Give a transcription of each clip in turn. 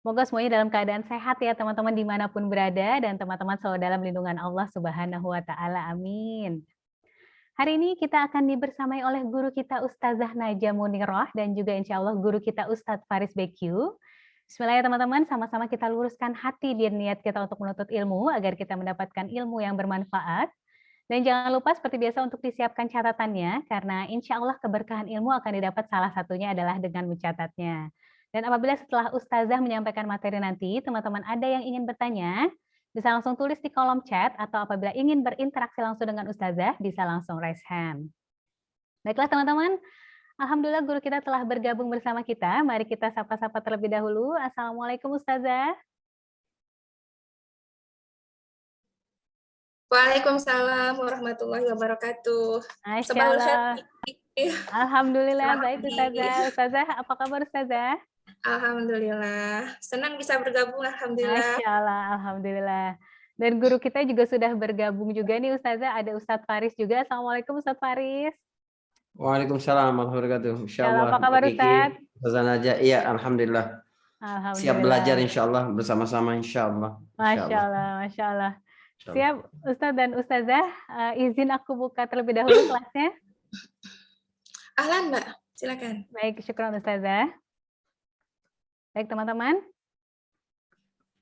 Semoga semuanya dalam keadaan sehat ya teman-teman dimanapun berada dan teman-teman selalu dalam lindungan Allah Subhanahu wa Ta'ala. Amin. Hari ini kita akan dibersamai oleh guru kita Ustazah Najah Munirah dan juga insya Allah guru kita Ustadz Faris BQ. Bismillah ya teman-teman, sama-sama kita luruskan hati dan niat kita untuk menuntut ilmu agar kita mendapatkan ilmu yang bermanfaat. Dan jangan lupa seperti biasa untuk disiapkan catatannya, karena insya Allah keberkahan ilmu akan didapat salah satunya adalah dengan mencatatnya. Dan apabila setelah Ustazah menyampaikan materi nanti, teman-teman ada yang ingin bertanya, bisa langsung tulis di kolom chat, atau apabila ingin berinteraksi langsung dengan Ustazah, bisa langsung raise hand. Baiklah teman-teman, Alhamdulillah guru kita telah bergabung bersama kita. Mari kita sapa-sapa terlebih dahulu. Assalamualaikum Ustazah. Waalaikumsalam warahmatullahi wabarakatuh. Masya Sabahul Allah. khair. Alhamdulillah, Selamat baik pagi. Ustazah. Ustazah, apa kabar Ustazah? Alhamdulillah. Senang bisa bergabung, alhamdulillah. Masya Allah, Alhamdulillah. Dan guru kita juga sudah bergabung juga nih Ustazah, ada Ustadz Faris juga. Assalamualaikum Ustadz Faris. Waalaikumsalam warahmatullahi wabarakatuh. Insyaallah, Insyaallah apa kabar Mbak Kiki, Ustadz? Ustazah Najah. Iya, alhamdulillah. Siap belajar Alhamdulillah. insyaallah bersama-sama insyaallah. Masya Allah, Masya Allah. Insyaallah. Siap Ustadz dan Ustazah, izin aku buka terlebih dahulu kelasnya. Ahlan, Mbak. Silakan. Baik, syukran Ustazah. Baik teman-teman.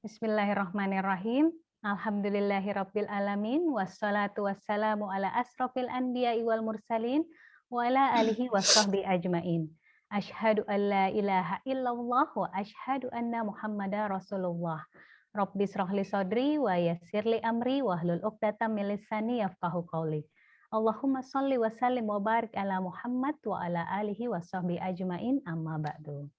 Bismillahirrahmanirrahim. Alhamdulillahirabbil alamin wassalatu wassalamu ala asrofil anbiya'i wal mursalin wa ala alihi washabbi ajmain. Asyhadu an la ilaha illallah wa asyhadu anna Muhammadar Rasulullah. Rabbi shrah li sadri wa yassir li amri wahlul 'uqdatam min lisani yafqahu qawli. Allahumma shalli wa sallim wa barik ala Muhammad wa ala alihi washabbi ajmain, amma ba'du.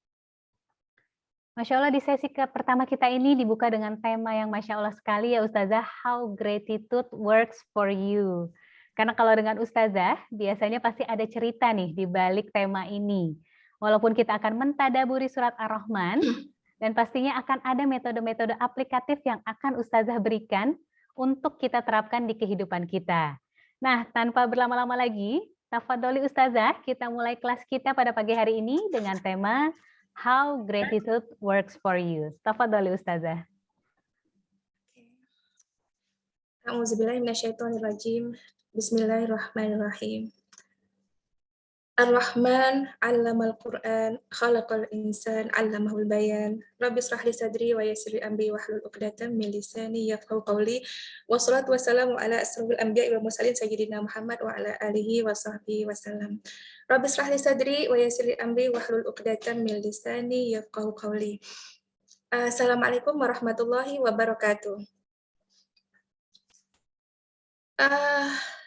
Masya Allah, di sesi pertama kita ini dibuka dengan tema yang Masya Allah sekali ya Ustazah, How Gratitude Works for You. Karena kalau dengan Ustazah, biasanya pasti ada cerita nih di balik tema ini. Walaupun kita akan mentadaburi surat Ar-Rahman, dan pastinya akan ada metode-metode aplikatif yang akan Ustazah berikan untuk kita terapkan di kehidupan kita. Nah, tanpa berlama-lama lagi, tafadholi Ustazah, kita mulai kelas kita pada pagi hari ini dengan tema How Gratitude Works for You. Tafadholi Ustazah. A'udzubillahi minasyaitonirrajim. Bismillahirrahmanirrahim. Ar-Rahman 'allamal Qur'an, khalaqal insan 'allamahul bayan. Rabbi shrah li sadri wa yassir li amri wahlul 'uqdatam min lisani yafqahu qawli. Wassalatu wassalamu ala asrofil anbiya'i wal mursalin sayyidina Muhammad wa ala alihi wa sahbihi wasallam. Rabbi shrah li sadri wa yassir li amri wahlul 'uqdatam min lisani yafqahu qawli. Assalamualaikum warahmatullahi wabarakatuh.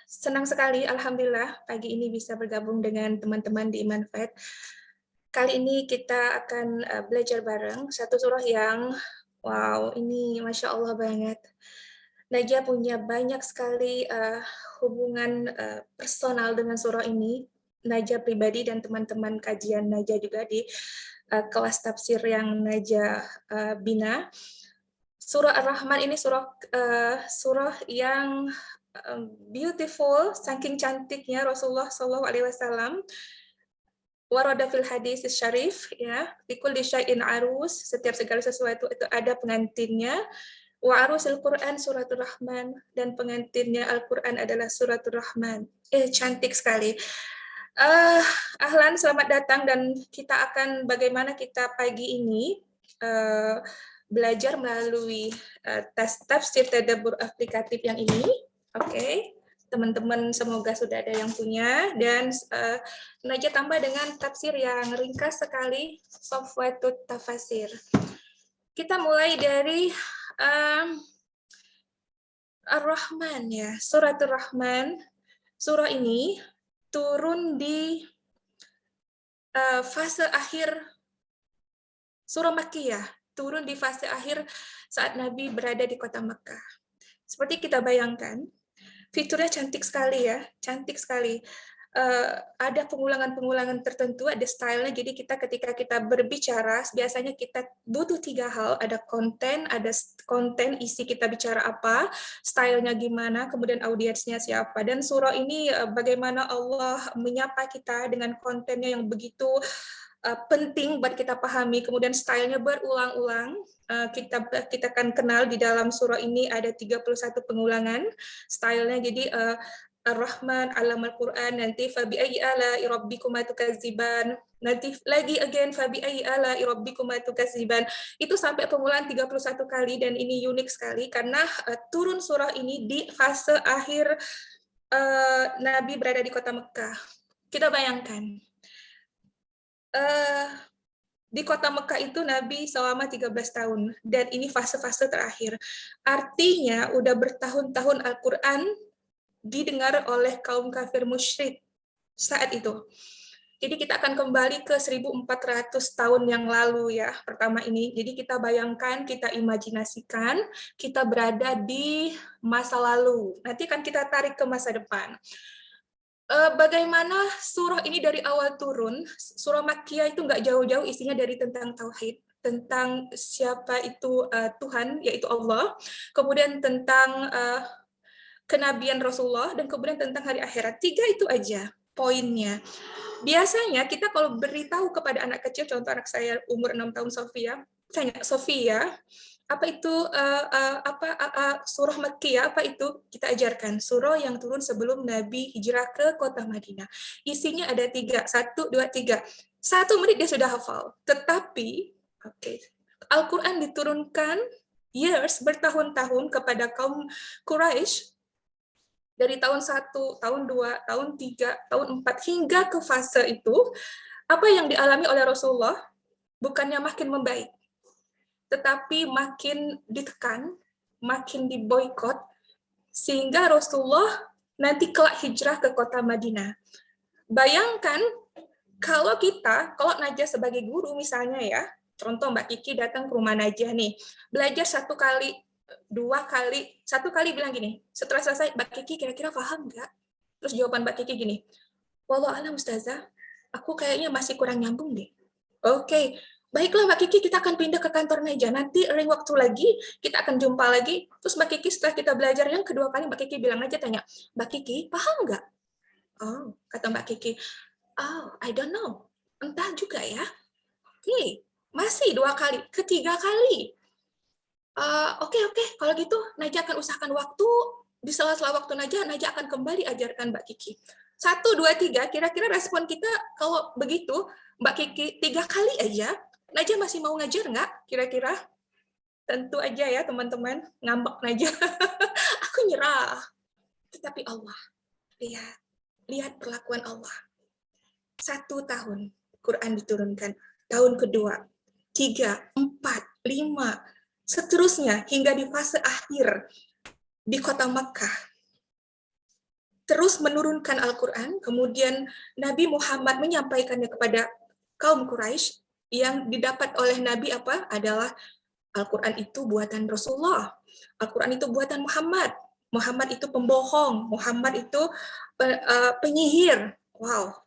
Senang sekali, alhamdulillah pagi ini bisa bergabung dengan teman-teman di Iman Faith. Kali ini kita akan belajar bareng satu surah yang wow, ini Masya Allah banget. Najah punya banyak sekali hubungan personal dengan surah ini. Najah pribadi dan teman-teman kajian Najah juga di kelas tafsir yang Najah bina. Surah Ar-Rahman ini surah yang beautiful, saking cantiknya Rasulullah SAW. Warada fil hadis syarif, ya, likul syai'in arus, setiap segala sesuatu itu ada pengantinnya. Wa arusil Quran suratul Rahman, dan pengantinnya Al-Quran adalah suratul Rahman. Cantik sekali. Ahlan, selamat datang, dan kita akan bagaimana kita pagi ini belajar melalui tafsir tadabbur aplikatif yang ini. Oke, teman-teman semoga sudah ada yang punya, dan Najah tambah dengan tafsir yang ringkas sekali, Safwatut Tafasir. Kita mulai dari Ar-Rahman ya, Suratul Rahman. Surah ini turun di fase akhir surah Makkiyah, turun di fase akhir saat Nabi berada di kota Makkah. Seperti kita bayangkan, fiturnya cantik sekali ya, cantik sekali. Ada pengulangan-pengulangan tertentu, ada stylenya. Jadi ketika kita berbicara, biasanya kita butuh 3 hal. Ada konten, isi kita bicara apa, stylenya gimana, kemudian audiensnya siapa. Dan surah ini bagaimana Allah menyapa kita dengan kontennya yang begitu penting buat kita pahami, kemudian stylenya berulang-ulang. Kita akan kenal di dalam surah ini ada 31 pengulangan stylenya. Jadi Ar-Rahman, Allamal Quran, nanti fabi ayyi ala'i rabbikuma tukadziban, nanti lagi again fabi ayyi ala'i rabbikuma tukadziban. Itu sampai pengulangan 31 kali, dan ini unik sekali karena turun surah ini di fase akhir Nabi berada di kota Mekah. Kita bayangkan, di kota Mekah itu Nabi selama 13 tahun, dan ini fase-fase terakhir. Artinya udah bertahun-tahun Al-Quran didengar oleh kaum kafir musyrik saat itu. Jadi kita akan kembali ke 1400 tahun yang lalu ya, pertama ini. Jadi kita bayangkan, kita imajinasikan, kita berada di masa lalu. Nanti akan kita tarik ke masa depan. Bagaimana surah ini dari awal turun, surah Makkiyah itu nggak jauh-jauh isinya dari tentang tauhid, tentang siapa itu Tuhan, yaitu Allah, kemudian tentang kenabian Rasulullah, dan kemudian tentang hari akhirat. 3 itu aja poinnya. Biasanya kita kalau beritahu kepada anak kecil, contoh anak saya umur 6 tahun Sofia, tanya, Sofia, apa itu surah Makkiyah, apa itu? Kita ajarkan surah yang turun sebelum Nabi hijrah ke kota Madinah. Isinya ada 3, 1, 2, 3. 1 menit dia sudah hafal. Tetapi Al-Quran diturunkan bertahun-tahun kepada kaum Quraisy, dari tahun 1, tahun 2, tahun 3, tahun 4, hingga ke fase itu. Apa yang dialami oleh Rasulullah bukannya makin membaik, tetapi makin ditekan, makin diboikot, sehingga Rasulullah nanti kelak hijrah ke kota Madinah. Bayangkan kalau Najah sebagai guru misalnya ya, contoh Mbak Kiki datang ke rumah Najah nih, belajar 1 kali, 2 kali, 1 kali bilang gini, setelah selesai, Mbak Kiki kira-kira paham nggak? Terus jawaban Mbak Kiki gini, wallahu a'lam Ustazah, aku kayaknya masih kurang nyambung deh. Oke. Baiklah Mbak Kiki, kita akan pindah ke kantor Najah. Nanti lain waktu lagi, kita akan jumpa lagi. Terus Mbak Kiki setelah kita belajar yang kedua kali, Mbak Kiki bilang aja, tanya, Mbak Kiki, paham nggak? Oh, kata Mbak Kiki, oh, I don't know. Entah juga ya. Oke, masih 2 kali. Ketiga kali. Oke, kalau gitu Najah akan usahakan waktu, di sela-sela waktu Najah akan kembali ajarkan Mbak Kiki. 1, 2, 3, kira-kira respon kita kalau begitu, Mbak Kiki 3 kali aja, Najah masih mau ngajar nggak? Kira-kira? Tentu aja ya teman-teman, ngambek Najah. Aku nyerah. Tetapi Allah, lihat perlakuan Allah. 1 tahun Quran diturunkan, tahun kedua, 3, 4, 5, seterusnya hingga di fase akhir di kota Makkah. Terus menurunkan Al-Quran, kemudian Nabi Muhammad menyampaikannya kepada kaum Quraisy. Yang didapat oleh Nabi adalah Al-Quran itu buatan Rasulullah, Al-Quran itu buatan Muhammad, Muhammad itu pembohong, Muhammad itu penyihir. Wow,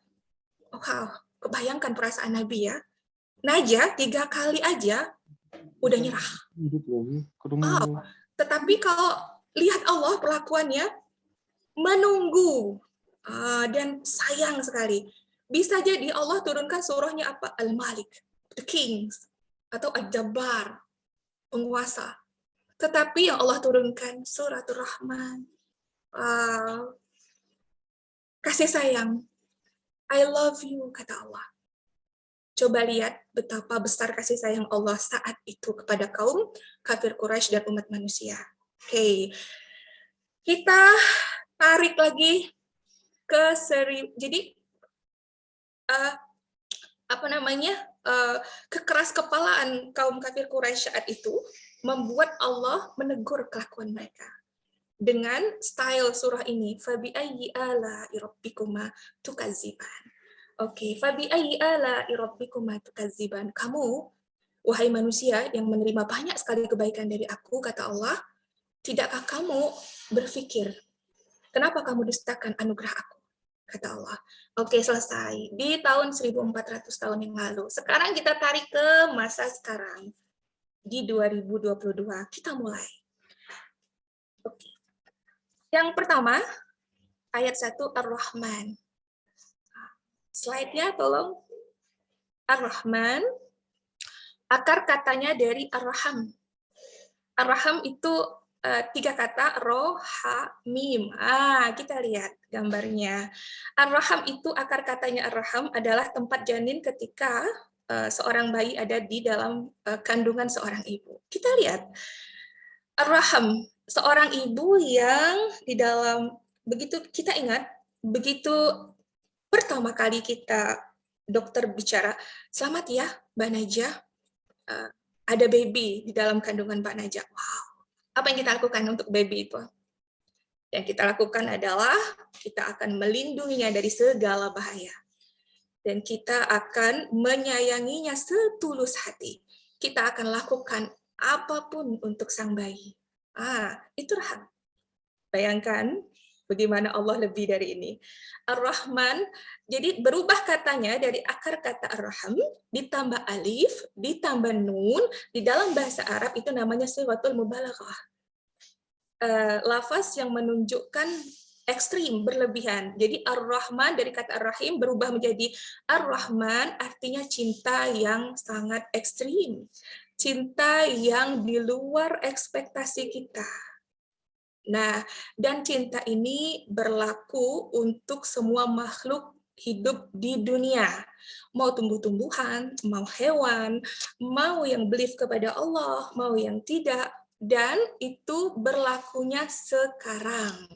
kebayangkan perasaan Nabi ya. Najah 3 kali aja udah nyerah. Tetapi kalau lihat Allah perlakuannya, menunggu dan sayang sekali. Bisa jadi Allah turunkan surahnya apa? Al-Malik, the Kings, atau Ad-Jabbar, penguasa. Tetapi yang Allah turunkan Suratul Rahman, kasih sayang, I love you, kata Allah. Coba lihat betapa besar kasih sayang Allah saat itu kepada kaum kafir Quraisy dan umat manusia. Oke. Kita tarik lagi ke jadi kekeras-kepalaan kaum kafir Quraisy saat itu membuat Allah menegur kelakuan mereka dengan style surah ini, fabi ayyi ala'i rabbikuma tukadziban. Oke, fabi ayyi ala'i rabbikuma tukadziban. Kamu, wahai manusia yang menerima banyak sekali kebaikan dari aku, kata Allah, tidakkah kamu berpikir, kenapa kamu dustakan anugerah aku? Kata Allah. Oke, selesai. Di tahun 1400 tahun yang lalu. Sekarang kita tarik ke masa sekarang. Di 2022. Kita mulai. Oke. Yang pertama, ayat 1 Ar-Rahman. Slide-nya tolong. Ar-Rahman, akar katanya dari Ar-Raham. Ar-Raham itu 3 kata, ro, ha, mim. Kita lihat gambarnya. Ar-Raham itu akar katanya Ar-Raham adalah tempat janin ketika seorang bayi ada di dalam kandungan seorang ibu. Kita lihat Ar-Raham, seorang ibu yang di dalam, begitu kita ingat, begitu pertama kali kita dokter bicara, selamat ya Mbak Najah, ada baby di dalam kandungan Mbak Najah. Wow. Apa yang kita lakukan untuk baby itu? Yang kita lakukan adalah kita akan melindunginya dari segala bahaya. Dan kita akan menyayanginya setulus hati. Kita akan lakukan apapun untuk sang bayi. Itu raham. Bayangkan bagaimana Allah lebih dari ini. Ar-Rahman, jadi berubah katanya dari akar kata Ar-Raham, ditambah alif, ditambah nun, di dalam bahasa Arab itu namanya sifatul mubalaghah. Lafaz yang menunjukkan ekstrim, berlebihan. Jadi Ar-Rahman dari kata Ar-Rahim berubah menjadi Ar-Rahman, artinya cinta yang sangat ekstrim. Cinta yang di luar ekspektasi kita. Nah, dan cinta ini berlaku untuk semua makhluk hidup di dunia. Mau tumbuh-tumbuhan, mau hewan, mau yang belief kepada Allah, mau yang tidak. Dan itu berlakunya sekarang.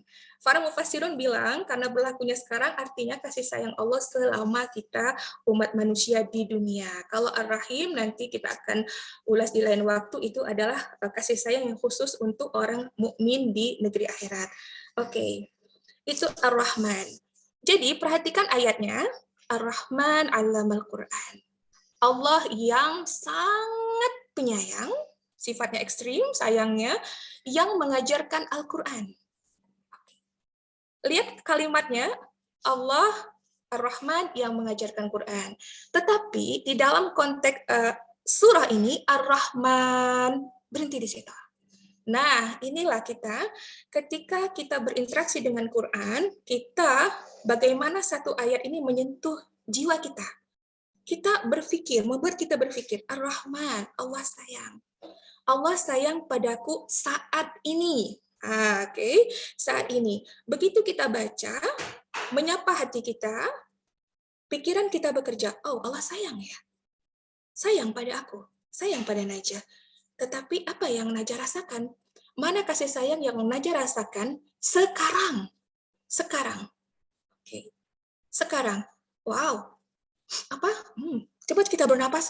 Para mufassirun bilang, karena berlakunya sekarang artinya kasih sayang Allah selama kita umat manusia di dunia. Kalau Ar-Rahim nanti kita akan ulas di lain waktu, itu adalah kasih sayang yang khusus untuk orang mukmin di negeri akhirat. Oke, itu Ar-Rahman. Jadi perhatikan ayatnya, Ar-Rahman 'allamal Qur'an. Allah yang sangat penyayang, sifatnya ekstrim, sayangnya, yang mengajarkan Al-Quran. Lihat kalimatnya, Allah Ar-Rahman yang mengajarkan Quran. Tetapi di dalam konteks surah ini, Ar-Rahman berhenti di situ. Nah, inilah kita, ketika kita berinteraksi dengan Quran, kita bagaimana satu ayat ini menyentuh jiwa kita. Kita berpikir, membuat kita berpikir, Ar-Rahman, Allah sayang. Allah sayang padaku saat ini. Oke, saat ini. Begitu kita baca, menyapa hati kita, pikiran kita bekerja, oh Allah sayang ya. Sayang pada aku, sayang pada Najah. Tetapi apa yang Najah rasakan? Mana kasih sayang yang Najah rasakan sekarang? Sekarang. Oke. Sekarang. Wow. Apa? Coba kita bernapas.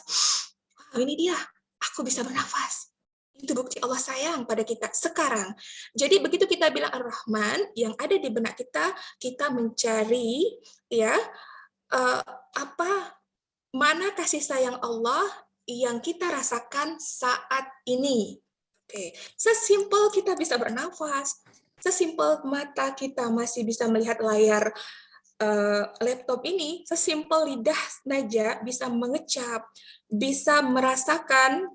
Wow, ini dia. Aku bisa bernafas. Itu bukti Allah sayang pada kita sekarang. Jadi begitu kita bilang Ar-Rahman, yang ada di benak kita, kita mencari ya mana kasih sayang Allah yang kita rasakan saat ini. Oke, sesimpel kita bisa bernafas, sesimpel mata kita masih bisa melihat layar laptop ini, sesimpel lidah Najah bisa mengecap, bisa merasakan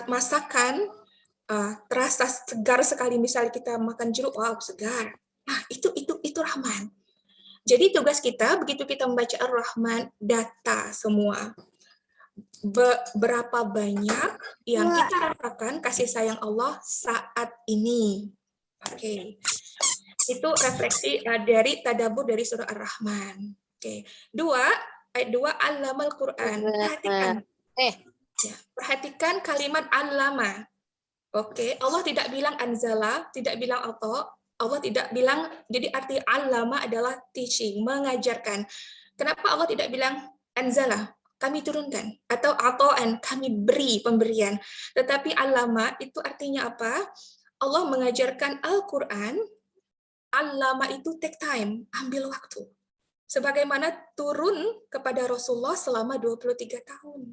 masakan, terasa segar sekali, misalnya kita makan jeruk, wow segar. Nah, itu Rahman. Jadi tugas kita begitu kita membaca Ar-Rahman, data semua. Berapa banyak yang kita rasakan kasih sayang Allah saat ini. Oke. Itu refleksi dari tadabbur dari surah Ar-Rahman. Oke. Ayat 2 Allamal Quran. Perhatikan. Ya, perhatikan kalimat allama. Oke, Allah tidak bilang anzala, tidak bilang auto, Allah tidak bilang, jadi arti allama adalah teaching, mengajarkan. Kenapa Allah tidak bilang anzala, kami turunkan, atau atoan, kami beri pemberian. Tetapi allama itu artinya apa? Allah mengajarkan Al-Quran, allama itu take time, ambil waktu. Sebagaimana turun kepada Rasulullah selama 23 tahun.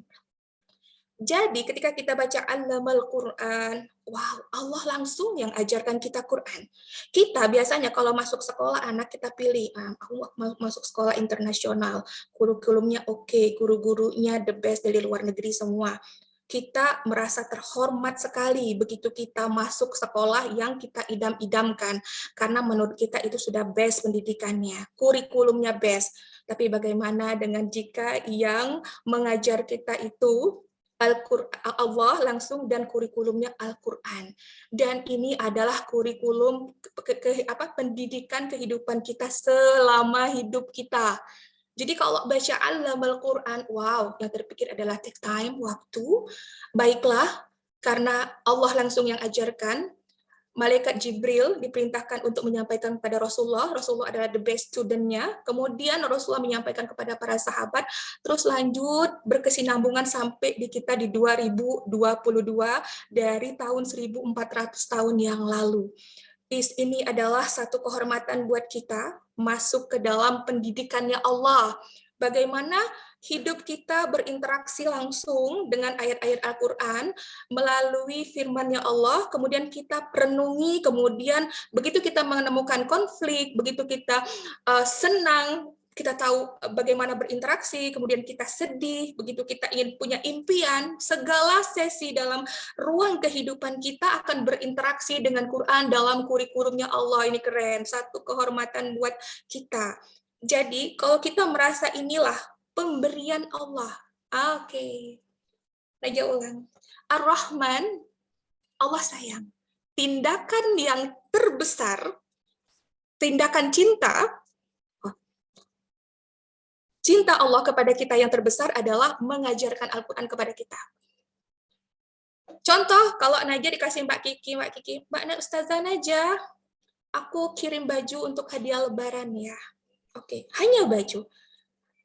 Jadi ketika kita baca Allamal Quran, wow, Allah langsung yang ajarkan kita Quran. Kita biasanya kalau masuk sekolah, anak kita pilih, aku mau masuk sekolah internasional, kurikulumnya oke, guru-gurunya the best dari luar negeri semua. kita merasa terhormat sekali begitu kita masuk sekolah yang kita idam-idamkan, karena menurut kita itu sudah best pendidikannya, kurikulumnya best. Tapi bagaimana dengan jika yang mengajar kita itu Allah langsung dan kurikulumnya Al-Quran. Dan ini adalah kurikulum pendidikan kehidupan kita selama hidup kita. Jadi kalau baca Allamal Quran, wow, yang terpikir adalah take time, waktu. Baiklah, karena Allah langsung yang ajarkan, Malaikat Jibril diperintahkan untuk menyampaikan kepada Rasulullah. Rasulullah adalah the best student-nya. Kemudian Rasulullah menyampaikan kepada para sahabat, terus lanjut berkesinambungan sampai di kita di 2022 dari tahun 1400 tahun yang lalu. Ini adalah satu kehormatan buat kita masuk ke dalam pendidikannya Allah. Bagaimana hidup kita berinteraksi langsung dengan ayat-ayat Al-Quran melalui firman-Nya Allah, kemudian kita renungi, kemudian begitu kita menemukan konflik, begitu kita senang, kita tahu bagaimana berinteraksi, kemudian kita sedih, begitu kita ingin punya impian, segala sesi dalam ruang kehidupan kita akan berinteraksi dengan Quran dalam kurikulumnya Allah. Ini keren, satu kehormatan buat kita. Jadi, kalau kita merasa inilah pemberian Allah. Oke. Raja ulang. Ar-Rahman, Allah sayang. Tindakan yang terbesar, tindakan cinta Allah kepada kita yang terbesar adalah mengajarkan Al-Quran kepada kita. Contoh, kalau Naja dikasih Mbak Kiki, Mbak Ustazah Naja, aku kirim baju untuk hadiah lebaran ya. Oke, hanya baju.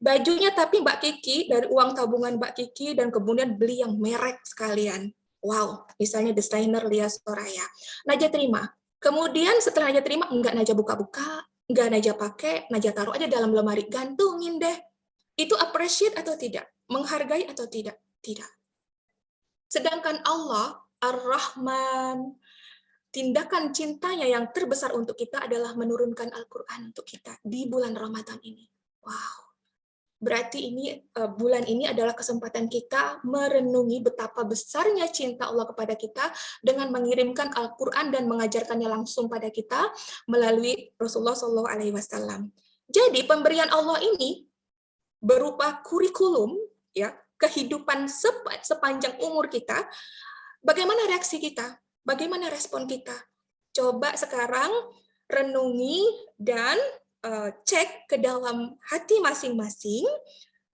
Bajunya tapi Mbak Kiki, dari uang tabungan Mbak Kiki, dan kemudian beli yang merek sekalian. Wow, misalnya desainer Lia Soraya. Naja terima. Kemudian setelah Naja terima, enggak Naja buka-buka, enggak Naja pakai, Naja taruh aja dalam lemari, gantungin deh. Itu appreciate atau tidak? Menghargai atau tidak? Tidak. Sedangkan Allah, Ar-Rahman, tindakan cintanya yang terbesar untuk kita adalah menurunkan Al-Quran untuk kita di bulan Ramadan ini. Wow. Berarti ini bulan ini adalah kesempatan kita merenungi betapa besarnya cinta Allah kepada kita dengan mengirimkan Al-Quran dan mengajarkannya langsung pada kita melalui Rasulullah SAW. Jadi pemberian Allah ini berupa kurikulum, ya, kehidupan sepanjang umur kita. Bagaimana reaksi kita? Bagaimana respon kita? Coba sekarang renungi dan cek ke dalam hati masing-masing,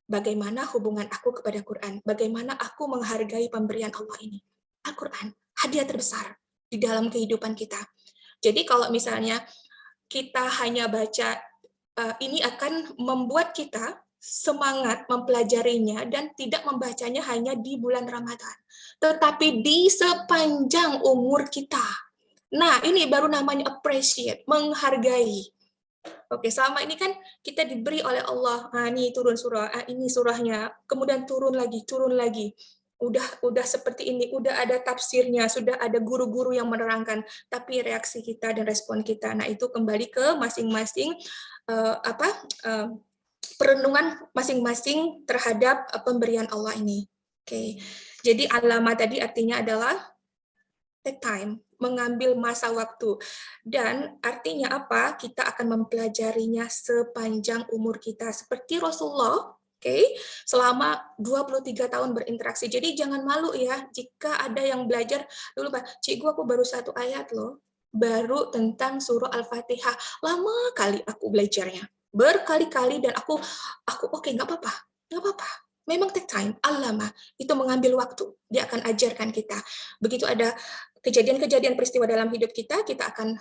bagaimana hubungan aku kepada Quran, bagaimana aku menghargai pemberian Allah ini. Al-Quran, hadiah terbesar di dalam kehidupan kita. Jadi kalau misalnya kita hanya baca, ini akan membuat kita semangat mempelajarinya dan tidak membacanya hanya di bulan Ramadan, tetapi di sepanjang umur kita. Nah, ini baru namanya appreciate, menghargai. Oke, selama ini kan kita diberi oleh Allah, ini turun surah, ini surahnya, kemudian turun lagi. Udah seperti ini, udah ada tafsirnya, sudah ada guru-guru yang menerangkan, tapi reaksi kita dan respon kita, nah itu kembali ke masing-masing perenungan masing-masing terhadap pemberian Allah ini. Oke. Jadi alama tadi artinya adalah take time, mengambil masa waktu. Dan artinya apa? Kita akan mempelajarinya sepanjang umur kita. Seperti Rasulullah, selama 23 tahun berinteraksi. Jadi jangan malu ya, jika ada yang belajar, dulu Pak, Cikgu aku baru 1 ayat loh, baru tentang surah Al-Fatihah. Lama kali aku belajarnya. Berkali-kali, dan aku oke, nggak apa-apa. Memang take time, alama, itu mengambil waktu. Dia akan ajarkan kita. Begitu ada kejadian-kejadian peristiwa dalam hidup kita, kita akan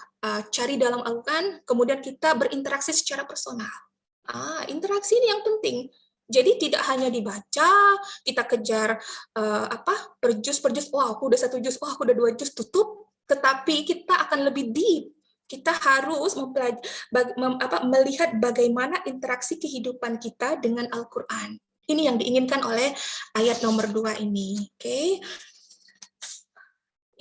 cari dalam Al-Quran, kemudian kita berinteraksi secara personal. Interaksi ini yang penting. Jadi tidak hanya dibaca, kita kejar per juz, wah aku udah 1 juz, wah aku udah 2 juz, tutup. Tetapi kita akan lebih deep. Kita harus melihat bagaimana interaksi kehidupan kita dengan Al-Quran. Ini yang diinginkan oleh ayat nomor 2 ini. Oke.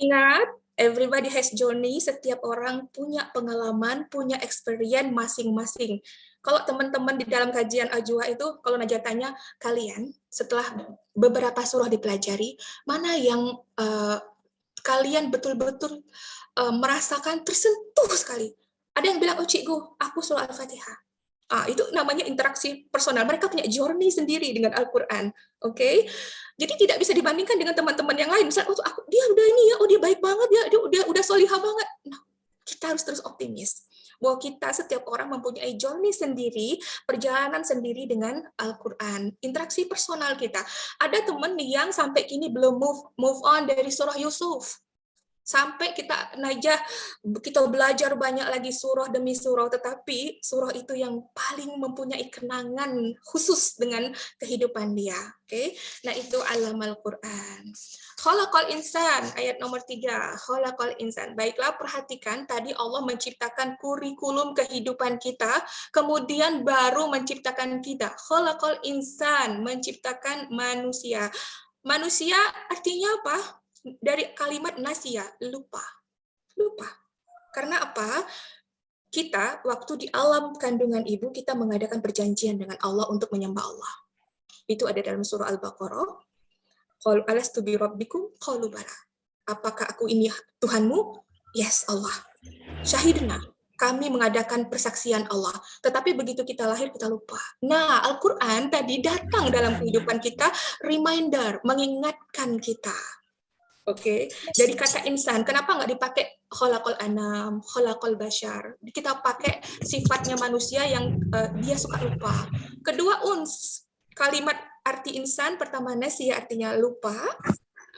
Ingat, everybody has journey, setiap orang punya pengalaman, punya experience masing-masing. Kalau teman-teman di dalam kajian Ajwa itu, kalau Najah tanya, kalian setelah beberapa surah dipelajari, mana yang kalian betul-betul merasakan tersentuh sekali? Ada yang bilang, oh cikgu, aku surah Al-Fatihah. Itu namanya interaksi personal. Mereka punya journey sendiri dengan Al-Quran. Oke? Jadi tidak bisa dibandingkan dengan teman-teman yang lain. Misalnya, oh, dia udah ini ya, oh dia baik banget ya, dia udah solihah banget. Nah, kita harus terus optimis bahwa kita setiap orang mempunyai journey sendiri, perjalanan sendiri dengan Al-Quran, interaksi personal kita. Ada teman yang sampai kini belum move on dari surah Yusuf. Sampai kita belajar banyak lagi surah demi surah, tetapi surah itu yang paling mempunyai kenangan khusus dengan kehidupan dia. Oke, nah itu alamal Quran. Khalaqal insan, ayat nomor 3. Khalaqal insan. Baiklah, perhatikan tadi Allah menciptakan kurikulum kehidupan kita, kemudian baru menciptakan kita. Khalaqal insan, menciptakan manusia. Manusia artinya apa? Dari kalimat nasia, lupa. Karena apa? Kita waktu di alam kandungan ibu kita mengadakan perjanjian dengan Allah untuk menyembah Allah. Itu ada dalam surah Al-Baqarah. Qalu alastu bi rabbikum qalu bala. Apakah aku ini Tuhanmu? Yes, Allah. Syahidna. Kami mengadakan persaksian Allah. Tetapi begitu kita lahir kita lupa. Nah, Al-Qur'an tadi datang dalam kehidupan kita, reminder, mengingatkan kita. Oke, dari kata insan, kenapa nggak dipakai khalaqal anam, khalaqal bashar? Kita pakai sifatnya manusia yang dia suka lupa. Kedua, kalimat arti insan, pertama nasia artinya lupa.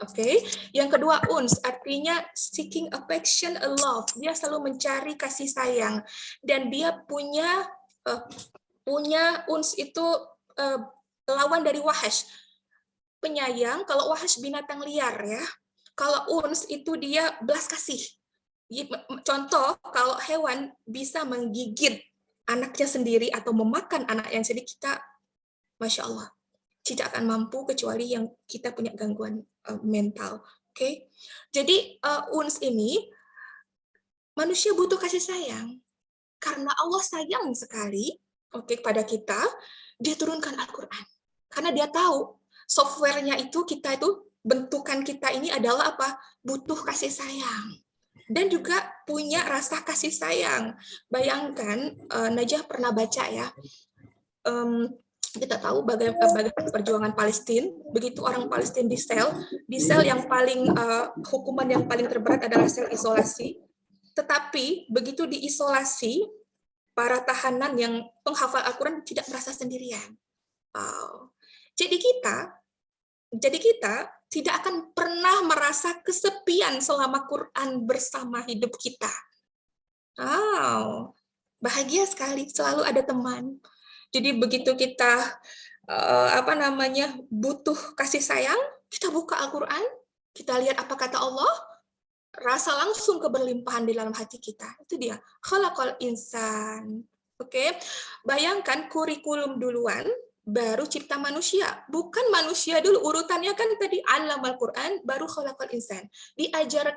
Oke, yang kedua artinya seeking affection, love. Dia selalu mencari kasih sayang, dan dia punya itu lawan dari wahash, penyayang. Kalau wahash binatang liar ya. Kalau itu dia belas kasih. Contoh, kalau hewan bisa menggigit anaknya sendiri atau memakan anak yang sendiri, kita, Masya Allah, tidak akan mampu kecuali yang kita punya gangguan mental. Oke, jadi ini, manusia butuh kasih sayang. Karena Allah sayang sekali kepada kita, dia turunkan Al-Quran. Karena dia tahu, softwarenya itu, kita itu, bentukan kita ini adalah apa? Butuh kasih sayang. Dan juga punya rasa kasih sayang. Bayangkan, Najah pernah baca ya, kita tahu bagaimana perjuangan Palestina. Begitu orang Palestina di sel yang paling, hukuman yang paling terberat adalah sel isolasi. Tetapi begitu diisolasi, para tahanan yang penghafal Al-Quran tidak merasa sendirian. Jadi kita tidak akan pernah merasa kesepian selama Quran bersama hidup kita. Bahagia sekali, selalu ada teman. Jadi begitu kita butuh kasih sayang, kita buka Al-Quran, kita lihat apa kata Allah, rasa langsung keberlimpahan di dalam hati kita. Itu dia, khalaqal insan. Oke, bayangkan kurikulum duluan, baru cipta manusia. Bukan manusia dulu, urutannya kan tadi alam Al-Quran, baru khalaqal insan.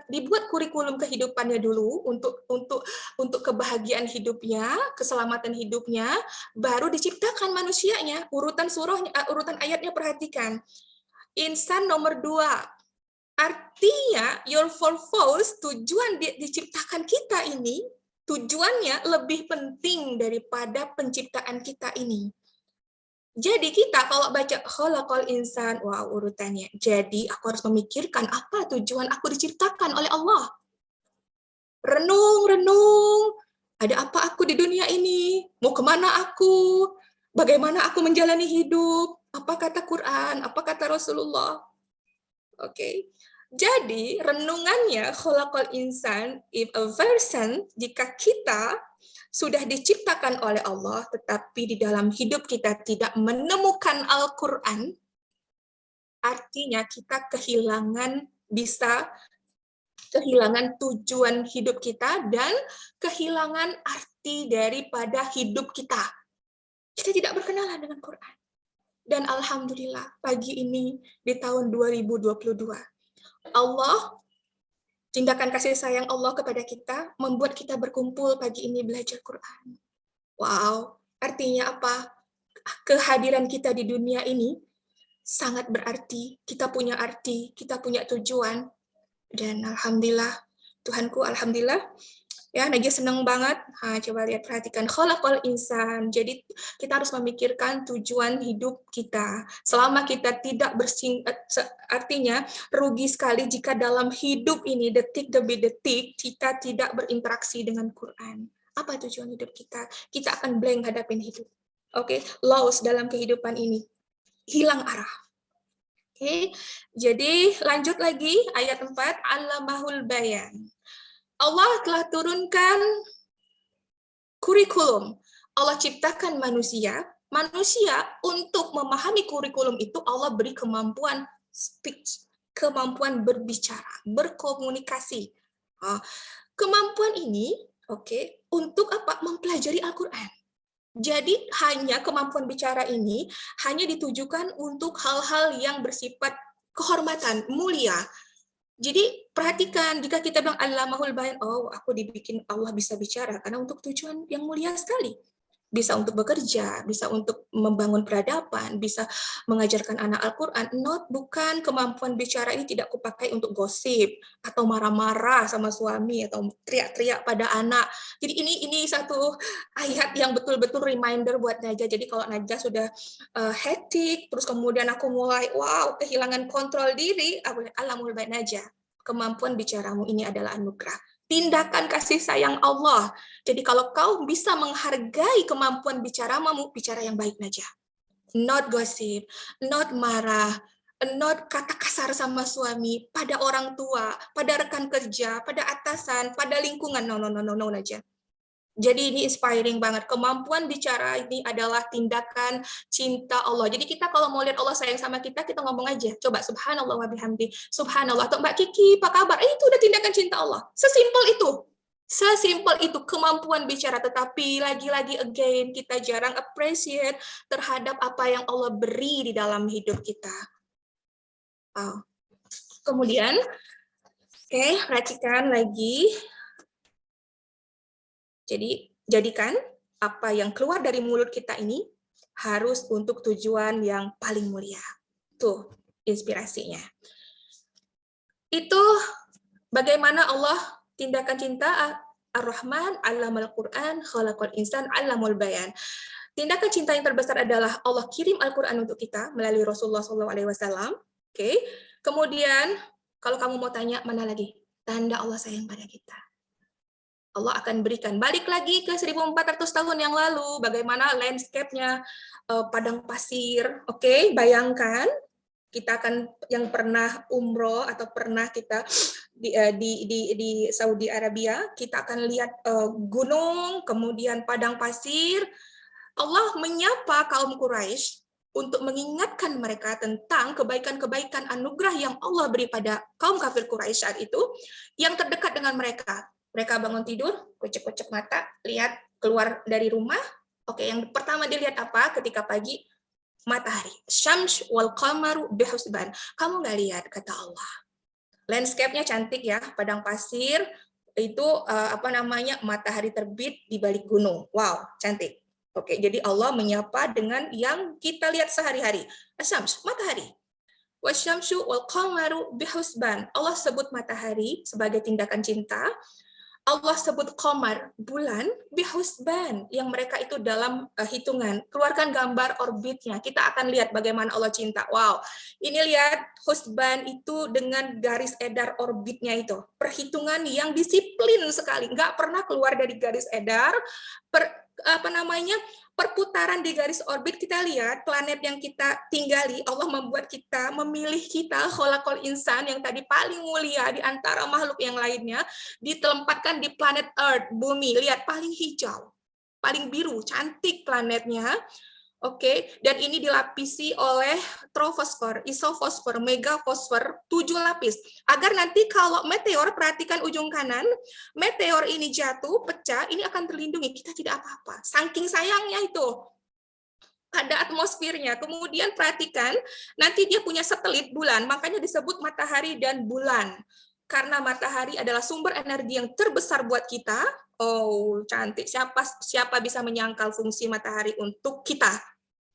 Dibuat kurikulum kehidupannya dulu untuk kebahagiaan hidupnya, keselamatan hidupnya, baru diciptakan manusianya. Urutan surahnya, urutan ayatnya perhatikan. Insan nomor 2. Artinya, your purpose, tujuan diciptakan kita ini, tujuannya lebih penting daripada penciptaan kita ini. Jadi kita kalau baca khalaqal insan, wow urutannya. Jadi aku harus memikirkan apa tujuan aku diciptakan oleh Allah. Renung, ada apa aku di dunia ini? Mau kemana aku? Bagaimana aku menjalani hidup? Apa kata Quran? Apa kata Rasulullah? Oke. Jadi renungannya khalaqal insan, if a person, jika kita sudah diciptakan oleh Allah, tetapi di dalam hidup kita tidak menemukan Al-Quran, artinya kita kehilangan tujuan hidup kita dan kehilangan arti daripada hidup kita. Kita tidak berkenalan dengan Quran. Dan Alhamdulillah, pagi ini di tahun 2022, Allah, tindakan kasih sayang Allah kepada kita membuat kita berkumpul pagi ini belajar Quran. Wow, Artinya apa? Kehadiran kita di dunia ini sangat berarti, kita punya arti, kita punya tujuan, dan alhamdulillah, Tuhanku alhamdulillah, ya Najwa senang banget. Coba lihat, perhatikan, khalaqal insan. Jadi kita harus memikirkan tujuan hidup kita. Selama kita tidak artinya rugi sekali jika dalam hidup ini detik demi detik kita tidak berinteraksi dengan Quran. Apa tujuan hidup kita? Kita akan blank hadapin hidup. Oke, lost dalam kehidupan ini, hilang arah. Oke, jadi lanjut lagi ayat 4, Allamahul bayan. Allah telah turunkan kurikulum. Allah ciptakan manusia untuk memahami kurikulum itu Allah beri kemampuan speech, kemampuan berbicara, berkomunikasi. Kemampuan ini, untuk apa? Mempelajari Al-Quran. Jadi hanya kemampuan bicara ini hanya ditujukan untuk hal-hal yang bersifat kehormatan, mulia. Jadi perhatikan, jika kita bilang Allamahul bayan, oh aku dibikin Allah bisa bicara karena untuk tujuan yang mulia sekali. Bisa untuk bekerja, bisa untuk membangun peradaban, bisa mengajarkan anak Al-Quran. Bukan, kemampuan bicara ini tidak kupakai untuk gosip, atau marah-marah sama suami, atau teriak-teriak pada anak. Jadi ini satu ayat yang betul-betul reminder buat Najwa. Jadi kalau Najwa sudah hektik, terus kemudian aku mulai, kehilangan kontrol diri, Allamahul bayan Najwa. Kemampuan bicaramu ini adalah anugerah. Tindakan kasih sayang Allah. Jadi kalau kau bisa menghargai kemampuan bicaramu, bicara yang baik aja. Not gossip, not marah, not kata kasar sama suami, pada orang tua, pada rekan kerja, pada atasan, pada lingkungan. No aja. Jadi ini inspiring banget. Kemampuan bicara ini adalah tindakan cinta Allah. Jadi kita kalau mau lihat Allah sayang sama kita, kita ngomong aja. Coba subhanallah wa bihamdi, subhanallah. Atau Mbak Kiki, apa kabar? Itu udah tindakan cinta Allah. Sesimpel itu. Sesimpel itu kemampuan bicara. Tetapi lagi-lagi again, kita jarang appreciate terhadap apa yang Allah beri di dalam hidup kita. Kemudian, perhatikan lagi. Jadi, jadikan apa yang keluar dari mulut kita ini harus untuk tujuan yang paling mulia. Tuh, inspirasinya. Itu bagaimana Allah tindakan cinta Ar-Rahman, Allamal Quran, Khalaqal Insan, Allamul bayan. Tindakan cinta yang terbesar adalah Allah kirim Al-Quran untuk kita melalui Rasulullah SAW. Kemudian, kalau kamu mau tanya, mana lagi? Tanda Allah sayang pada kita. Allah akan berikan. Balik lagi ke 1400 tahun yang lalu, bagaimana landscape-nya padang pasir. Bayangkan kita akan yang pernah umroh atau pernah kita di Saudi Arabia, kita akan lihat gunung, kemudian padang pasir. Allah menyapa kaum Quraisy untuk mengingatkan mereka tentang kebaikan-kebaikan anugerah yang Allah beri pada kaum kafir Quraisy saat itu, yang terdekat dengan mereka. Mereka bangun tidur, kucek-kucek mata, lihat keluar dari rumah. Yang pertama dilihat apa ketika pagi? Matahari. Syams wal qamaru bihusban. Kamu nggak lihat, kata Allah. Landscape-nya cantik ya, padang pasir, itu matahari terbit di balik gunung. Wow, cantik. Jadi Allah menyapa dengan yang kita lihat sehari-hari. Syams, matahari. Wasyamsu wal qamaru bihusban. Allah sebut matahari sebagai tindakan cinta. Allah sebut qamar, bulan, bihusban, yang mereka itu dalam hitungan. Keluarkan gambar orbitnya. Kita akan lihat bagaimana Allah cinta. Wow, ini lihat husban itu dengan garis edar orbitnya itu. Perhitungan yang disiplin sekali. Nggak pernah keluar dari garis edar. Perputaran di garis orbit, kita lihat planet yang kita tinggali, Allah membuat kita, memilih kita, khalaqal insan, yang tadi paling mulia di antara makhluk yang lainnya, ditempatkan di planet Earth, bumi. Lihat, paling hijau, paling biru, cantik planetnya. Dan ini dilapisi oleh troposfer, isofosfer, megafosfer, 7 lapis. Agar nanti kalau meteor, perhatikan ujung kanan, meteor ini jatuh, pecah, ini akan terlindungi, kita tidak apa-apa. Saking sayangnya itu pada atmosfernya. Kemudian perhatikan, nanti dia punya satelit bulan, makanya disebut matahari dan bulan. Karena matahari adalah sumber energi yang terbesar buat kita. Oh, cantik. Siapa bisa menyangkal fungsi matahari untuk kita?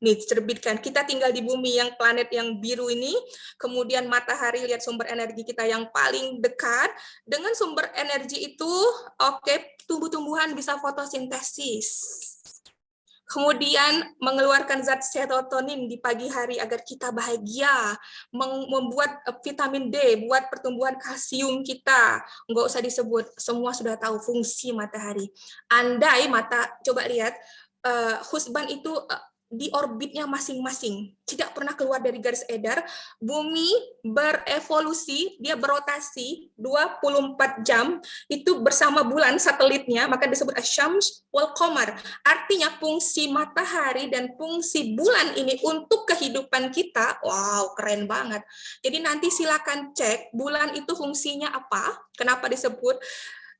Nih, terbitkan. Kita tinggal di bumi yang planet yang biru ini, kemudian matahari, lihat sumber energi kita yang paling dekat. Dengan sumber energi itu, oke, tumbuh-tumbuhan bisa fotosintesis. Kemudian mengeluarkan zat serotonin di pagi hari agar kita bahagia, membuat vitamin D, buat pertumbuhan kalsium kita. Nggak usah disebut, semua sudah tahu fungsi matahari. Andai coba lihat, husband itu di orbitnya masing-masing, tidak pernah keluar dari garis edar. Bumi berevolusi, dia berotasi 24 jam, itu bersama bulan satelitnya, maka disebut asyams wal qamar. Artinya fungsi matahari dan fungsi bulan ini untuk kehidupan kita, wow, keren banget. Jadi nanti silakan cek bulan itu fungsinya apa, kenapa disebut.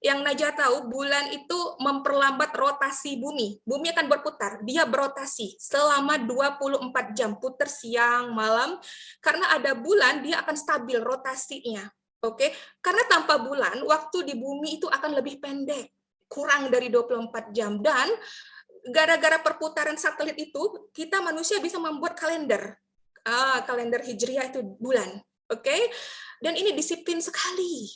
Yang Najwa tahu, bulan itu memperlambat rotasi bumi. Bumi akan berputar, dia berotasi selama 24 jam, putar siang, malam. Karena ada bulan, dia akan stabil rotasinya. Oke, karena tanpa bulan, waktu di bumi itu akan lebih pendek, kurang dari 24 jam. Dan gara-gara perputaran satelit itu, kita manusia bisa membuat kalender. Kalender Hijriah itu bulan. Oke, dan ini disiplin sekali.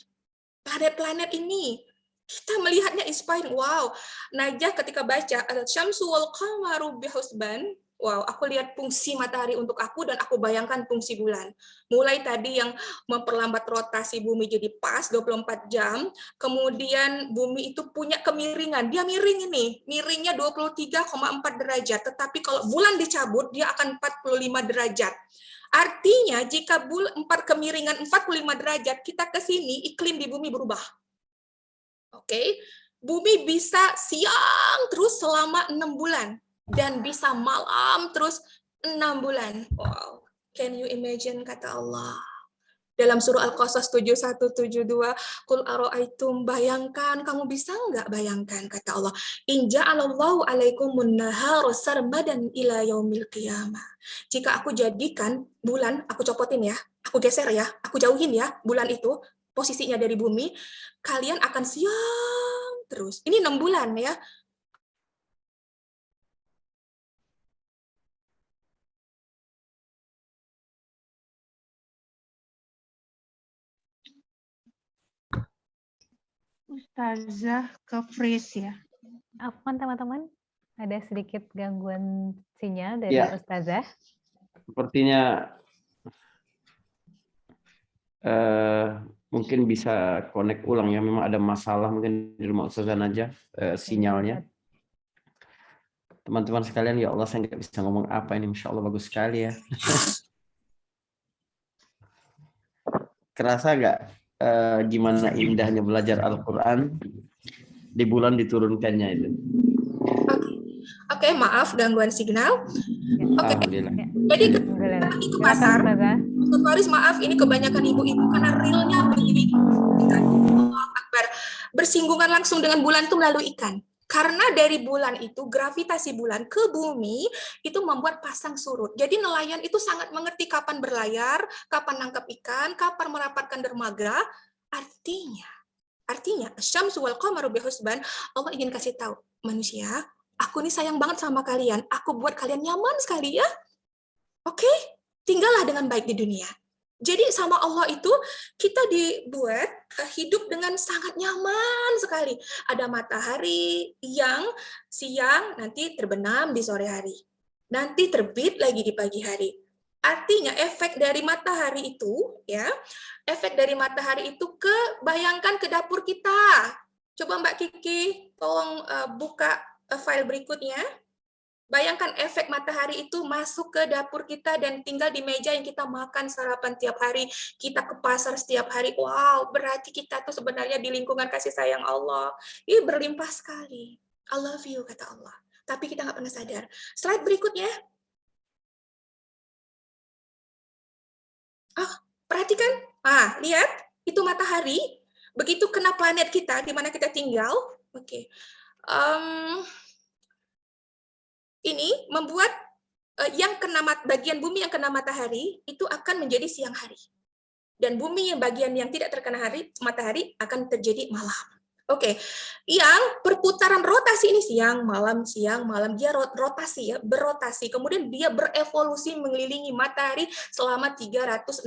Planet-planet ini kita melihatnya inspiring. Wow, Najah ketika baca Al-Syamsu wal Qamaru bihusban, wow, aku lihat fungsi matahari untuk aku dan aku bayangkan fungsi bulan. Mulai tadi yang memperlambat rotasi bumi jadi pas 24 jam, kemudian bumi itu punya kemiringan. Dia miring ini, miringnya 23,4 derajat, tetapi kalau bulan dicabut dia akan 45 derajat. Artinya jika kemiringan 45 derajat kita ke sini, iklim di bumi berubah. Oke, bumi bisa siang terus selama 6 bulan dan bisa malam terus 6 bulan. Wow, can you imagine, kata Allah dalam surah Al-Qasas 7172, qul ara'aitum, bayangkan, kamu bisa nggak bayangkan, kata Allah, in ja'alallahu alaikumun nahara sarmadan ila yaumil qiyamah. Jika aku jadikan bulan, aku copotin ya, aku geser ya, aku jauhin ya bulan itu posisinya dari bumi, kalian akan siang terus. Ini 6 bulan ya. Ustazah ke freeze ya. Afwan teman-teman, ada sedikit gangguan sinyal dari Ya. Ustazah. Sepertinya mungkin bisa connect ulang ya. Memang ada masalah mungkin di rumah Ustazah aja sinyalnya. Teman-teman sekalian, ya Allah, saya nggak bisa ngomong apa ini. Masya Allah bagus sekali ya. Kerasa nggak gimana indahnya belajar Al-Quran di bulan diturunkannya itu? Oke, maaf gangguan signal. Oke. Alhamdulillah. Jadi pergi ke pasar, Faris, maaf ini kebanyakan ibu-ibu karena realnya begini. Akbar bersinggungan langsung dengan bulan itu melalui ikan. Karena dari bulan itu, gravitasi bulan ke bumi itu membuat pasang surut. Jadi nelayan itu sangat mengerti kapan berlayar, kapan nangkap ikan, kapan merapatkan dermaga. Artinya, Syamsu wal Qamaru bihusban, Allah ingin kasih tahu manusia, aku ini sayang banget sama kalian. Aku buat kalian nyaman sekali ya. Oke, tinggallah dengan baik di dunia. Jadi sama Allah itu kita dibuat hidup dengan sangat nyaman sekali. Ada matahari yang siang, nanti terbenam di sore hari. Nanti terbit lagi di pagi hari. Artinya efek dari matahari itu, ya, efek dari matahari itu bayangkan ke dapur kita. Coba Mbak Kiki, tolong buka file berikutnya. Bayangkan efek matahari itu masuk ke dapur kita dan tinggal di meja yang kita makan sarapan tiap hari, kita ke pasar setiap hari. Wow, berarti kita tuh sebenarnya di lingkungan kasih sayang Allah. Ini berlimpah sekali. I love you, kata Allah. Tapi kita nggak pernah sadar. Slide berikutnya. Perhatikan. Lihat, itu matahari. Begitu kena planet kita, di mana kita tinggal. Oke. Ini membuat yang kena bagian bumi yang kena matahari itu akan menjadi siang hari. dan bumi yang bagian yang tidak terkena matahari akan terjadi malam. Oke, yang perputaran rotasi ini siang, malam, dia rotasi ya, berotasi. Kemudian dia berevolusi mengelilingi matahari selama 365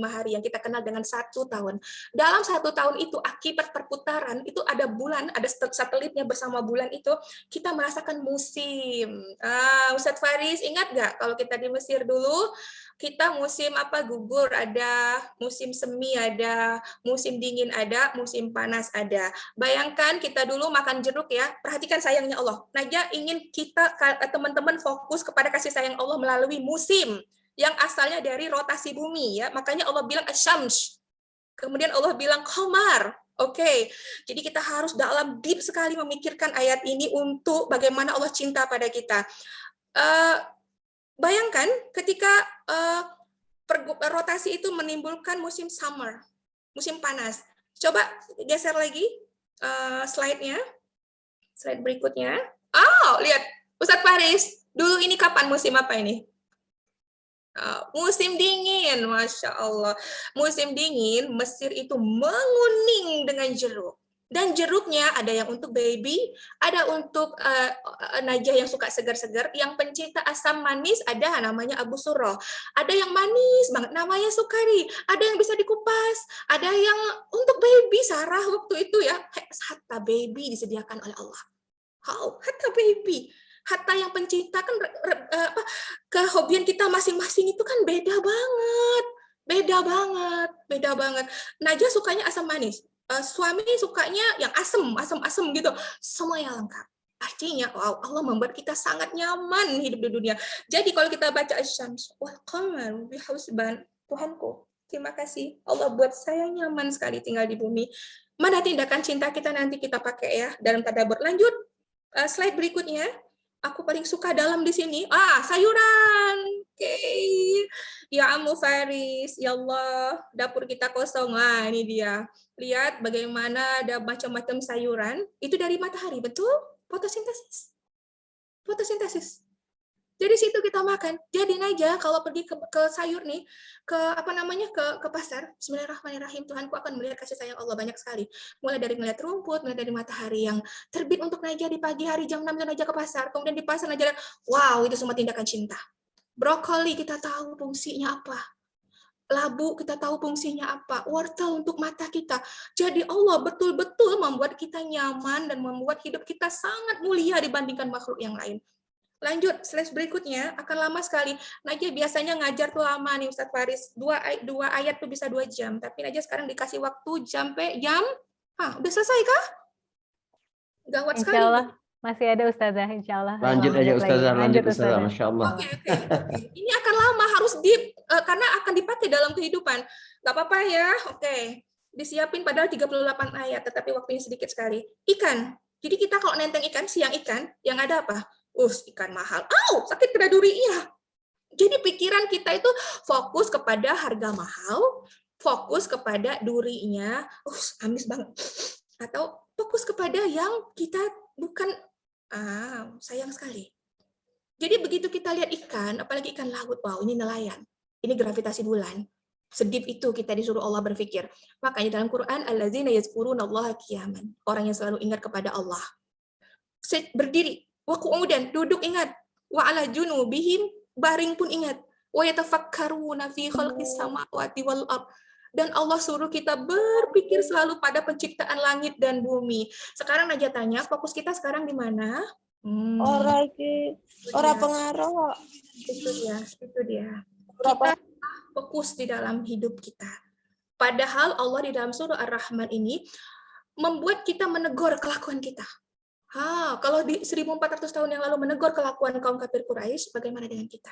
hari yang kita kenal dengan 1 tahun. Dalam 1 tahun itu, akibat perputaran, itu ada bulan, ada satelitnya bersama bulan itu, kita merasakan musim. Ustadz Faris, ingat nggak kalau kita di Mesir dulu, kita musim apa? Gugur ada, musim semi ada, musim dingin ada, musim panas ada. Bayangkan kita dulu makan jeruk ya, perhatikan sayangnya Allah. Najah ingin kita, teman-teman fokus kepada kasih sayang Allah melalui musim yang asalnya dari rotasi bumi ya. Makanya Allah bilang asyams. Kemudian Allah bilang qamar. Oke, jadi kita harus dalam deep sekali memikirkan ayat ini untuk bagaimana Allah cinta pada kita. Bayangkan ketika rotasi itu menimbulkan musim summer, musim panas. Coba geser lagi slide-nya, slide berikutnya. Oh, lihat, Ustadz Faris, dulu ini kapan musim apa ini? Musim dingin, Masya Allah. Musim dingin, Mesir itu menguning dengan jeruk. Dan jeruknya ada yang untuk baby, ada untuk Najah yang suka segar-segar, yang pencinta asam manis ada namanya Abu Surah. Ada yang manis banget namanya Sukari, ada yang bisa dikupas, ada yang untuk baby Sarah waktu itu ya, hatta baby disediakan oleh Allah. Hatta baby. Hatta yang pencinta kan kehobian kita masing-masing itu kan beda banget. Najah sukanya asam manis. Suami sukanya yang asem gitu, semuanya lengkap. Artinya, wow, Allah membuat kita sangat nyaman hidup di dunia. Jadi kalau kita baca Asy-Syams wal Qamar bihusban, Tuhanku, terima kasih. Allah buat saya nyaman sekali tinggal di bumi. Mana tindakan cinta kita nanti kita pakai ya dalam tadabbur. Lanjut, slide berikutnya. Aku paling suka dalam di sini. Sayuran. Oke. Ya Amu Faris, ya Allah, dapur kita kosong. Ini dia. Lihat bagaimana ada macam-macam sayuran. Itu dari matahari, betul? Fotosintesis. Jadi situ kita makan. Jadi Najah kalau pergi ke sayur nih, ke pasar, Bismillahirrahmanirrahim, Tuhanku akan melihat kasih sayang Allah banyak sekali. Mulai dari melihat rumput, mulai dari matahari yang terbit untuk Najah di pagi hari jam 6 Najah ke pasar. Kemudian di pasar Najah, wow, itu semua tindakan cinta. Brokoli kita tahu fungsinya apa. Labu kita tahu fungsinya apa. Wortel untuk mata kita. Jadi Allah betul-betul membuat kita nyaman dan membuat hidup kita sangat mulia dibandingkan makhluk yang lain. Lanjut, slide berikutnya akan lama sekali. Najah biasanya ngajar tuh lama nih Ustadz Faris. Dua ayat tuh bisa 2 jam. Tapi Najah sekarang dikasih waktu sampai jam. Udah selesai kah? Gawat sekali. Insya Allah masih ada Ustazah, insya Allah. Lanjut aja Ustazah, lanjut Ustazah, Ustazah. Masya Allah. Oke. Ini akan lama, harus deep, karena akan dipakai dalam kehidupan. Gak apa-apa ya, oke. Disiapin padahal 38 ayat, tetapi waktunya sedikit sekali. Ikan. Jadi kita kalau nenteng ikan, siang ikan, yang ada apa? Ikan mahal. Sakit kena durinya. Jadi pikiran kita itu fokus kepada harga mahal, fokus kepada durinya, amis banget. Atau fokus kepada yang kita bukan, sayang sekali. Jadi begitu kita lihat ikan, apalagi ikan laut, wow, ini nelayan. Ini gravitasi bulan. Sedip itu kita disuruh Allah berpikir. Makanya dalam Quran, allazina yazkurunallaha qiyaman. Orang yang selalu ingat kepada Allah. Berdiri, wa qu'udan, duduk ingat. Wa ala junubihim, baring pun ingat. Wa yatafakkaruna fi khalqis samawati wal ardh. Dan Allah suruh kita berpikir selalu pada penciptaan langit dan bumi. Sekarang Najah tanya, fokus kita sekarang di mana? Orang pengaruh. Itu dia. Kita fokus di dalam hidup kita. Padahal Allah di dalam surah Ar-Rahman ini membuat kita menegur kelakuan kita. Kalau di 1400 tahun yang lalu menegur kelakuan kaum kafir Quraisy, bagaimana dengan kita?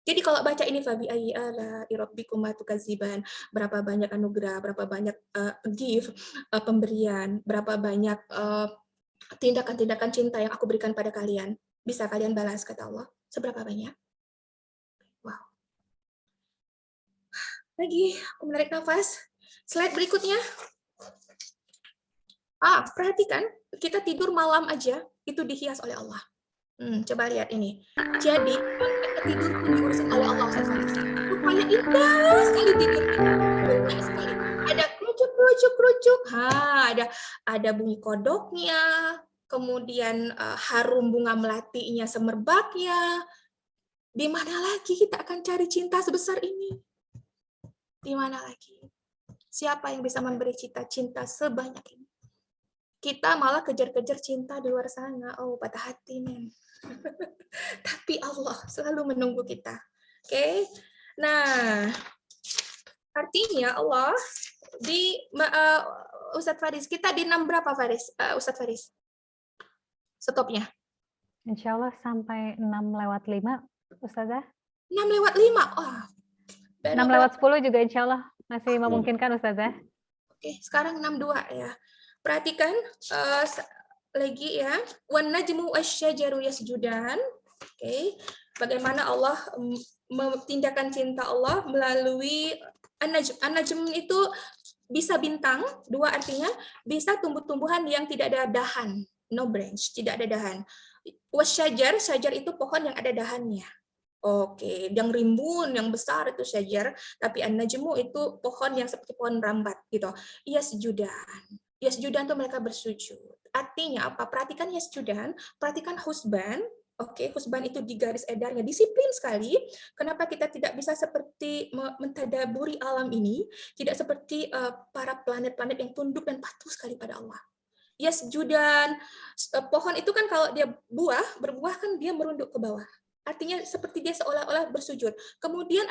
Jadi kalau baca ini fabi ayyi ala rabbikuma tukadziban, berapa banyak anugerah, berapa banyak gift, pemberian, berapa banyak tindakan-tindakan cinta yang aku berikan pada kalian. Bisa kalian balas, kata Allah. Seberapa banyak? Wow. Lagi, aku menarik nafas. Slide berikutnya. Perhatikan, kita tidur malam aja, itu dihias oleh Allah. Coba lihat ini. Jadi, kita tidur pun diurus oleh Allah. Pokoknya indah sekali tidur kita. Indah sekali. Ada kerucuk, ada bunyi kodoknya, kemudian harum bunga melatinya, semerbaknya. Di mana lagi kita akan cari cinta sebesar ini? Di mana lagi? Siapa yang bisa memberi cinta sebanyak ini? Kita malah kejar-kejar cinta di luar sana. Oh, patah hati, men. Tapi Allah selalu menunggu kita. Oke? Nah, artinya Allah di Ustadz Faris, kita di 6 berapa Faris? Ustadz Faris? Stopnya. Insya Allah sampai 6:05, Ustazah. 6:05. Oh, 6:10 juga insya Allah masih memungkinkan, Ustazah. Oke, sekarang 62 ya. Perhatikan lagi ya. Wan najmu wasyajaru yasjudan. Oke. Bagaimana Allah tindakan cinta Allah melalui an-najm. An-najm itu bisa bintang, dua artinya, bisa tumbuh-tumbuhan yang tidak ada dahan, no branch, tidak ada dahan. Wasyajar, syajar itu pohon yang ada dahannya. Oke, yang rimbun, yang besar itu syajar, tapi an-najmu itu pohon yang seperti pohon rambat gitu. Yasjudan. Yasjudan itu mereka bersujud. Artinya apa? Perhatikan yasjudan, perhatikan husban. Oke, husban itu di garis edarnya disiplin sekali. Kenapa kita tidak bisa seperti mentadaburi alam ini, tidak seperti para planet-planet yang tunduk dan patuh sekali pada Allah. Yasjudan, pohon itu kan kalau dia berbuah kan dia merunduk ke bawah. Artinya seperti dia seolah-olah bersujud. Kemudian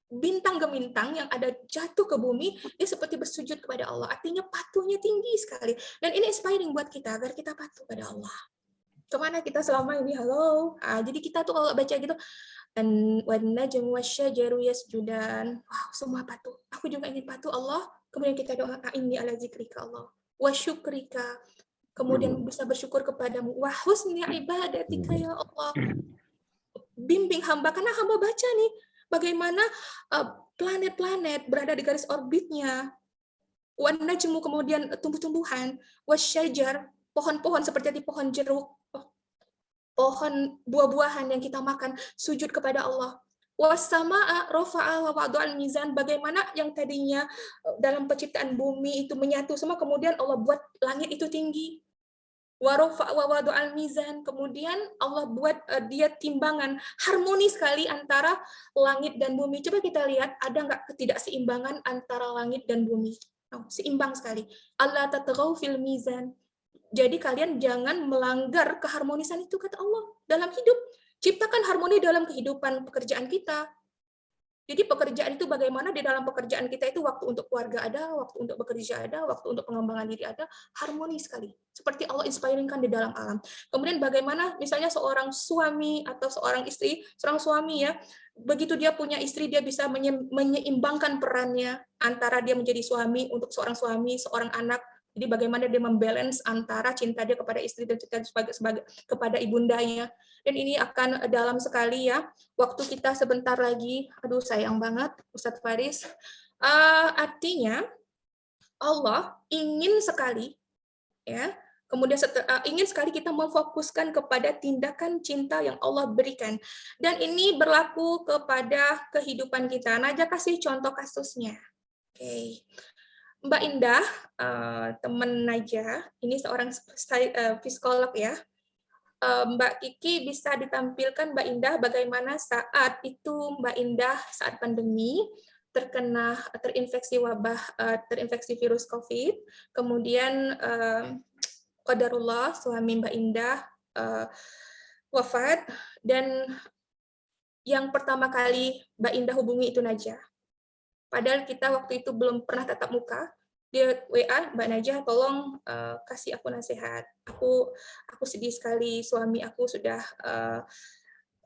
bintang gemintang yang ada jatuh ke bumi, dia seperti bersujud kepada Allah. Artinya patuhnya tinggi sekali. Dan ini inspiring buat kita, agar kita patuh pada Allah. Kemana kita selama ini? Halo. Jadi kita tuh kalau baca gitu, wan-najmu wasyajaru yasjudan. Wow, semua patuh. Aku juga ingin patuh Allah. Kemudian kita doa, inni ala zikrika Allah. Wa syukrika. Kemudian bisa bersyukur kepadamu. Wa husni ibadatika ya Allah. Bimbing hamba, karena hamba baca nih bagaimana planet-planet berada di garis orbitnya. Wan najmu, kemudian tumbuh-tumbuhan, wasyajar, pohon-pohon seperti pohon jeruk, pohon buah-buahan yang kita makan, sujud kepada Allah. Wasamaa rafa'a wa wada'al mizan, bagaimana yang tadinya dalam penciptaan bumi itu menyatu semua, kemudian Allah buat langit itu tinggi. Wawadul mizan, kemudian Allah buat dia timbangan, harmoni sekali antara langit dan bumi. Coba kita lihat, ada nggak ketidakseimbangan antara langit dan bumi? Seimbang sekali. Allah tatghaw fil mizan. Jadi kalian jangan melanggar keharmonisan itu, kata Allah, dalam hidup. Ciptakan harmoni dalam kehidupan pekerjaan kita. Jadi pekerjaan itu bagaimana di dalam pekerjaan kita itu waktu untuk keluarga ada, waktu untuk bekerja ada, waktu untuk pengembangan diri ada, harmoni sekali. Seperti Allah inspiringkan di dalam alam. Kemudian bagaimana misalnya seorang suami atau seorang istri, seorang suami ya, begitu dia punya istri, dia bisa menyeimbangkan perannya antara dia menjadi suami untuk seorang suami, seorang anak. Jadi bagaimana dia membalance antara cinta dia kepada istri dan cinta kepada ibundanya. Dan ini akan dalam sekali ya. Waktu kita sebentar lagi, aduh sayang banget Ustadz Faris. Artinya Allah ingin sekali ya. Kemudian ingin sekali kita memfokuskan kepada tindakan cinta yang Allah berikan. Dan ini berlaku kepada kehidupan kita. Najah kasih contoh kasusnya. Oke. Mbak Indah, teman Najah, ini seorang psikolog ya. Mbak Kiki bisa ditampilkan Mbak Indah bagaimana saat itu Mbak Indah saat pandemi terinfeksi terinfeksi virus COVID, kemudian qadarullah suami Mbak Indah wafat, dan yang pertama kali Mbak Indah hubungi itu Najah. Padahal kita waktu itu belum pernah tatap muka. Dia WA, Mbak Najah, tolong kasih aku nasihat. Aku sedih sekali, suami aku sudah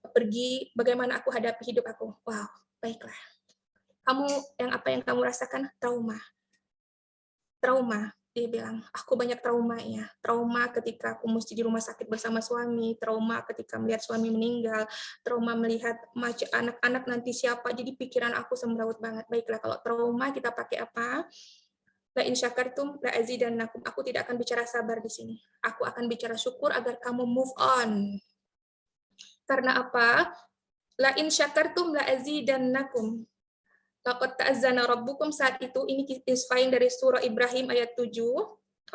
pergi. Bagaimana aku hadapi hidup aku? Wow, baiklah. Apa yang kamu rasakan? Trauma. Dia bilang, aku banyak trauma ya. Trauma ketika aku mesti di rumah sakit bersama suami, trauma ketika melihat suami meninggal, trauma melihat anak-anak nanti siapa, jadi pikiran aku semrawut banget. Baiklah, kalau trauma kita pakai apa? La in syakartum la azidannakum. Aku tidak akan bicara sabar di sini. Aku akan bicara syukur agar kamu move on. Karena apa? La in syakartum la azidannakum. Faqad ta'azzana rabbukum, saat itu, ini inspiring dari surah Ibrahim ayat 7.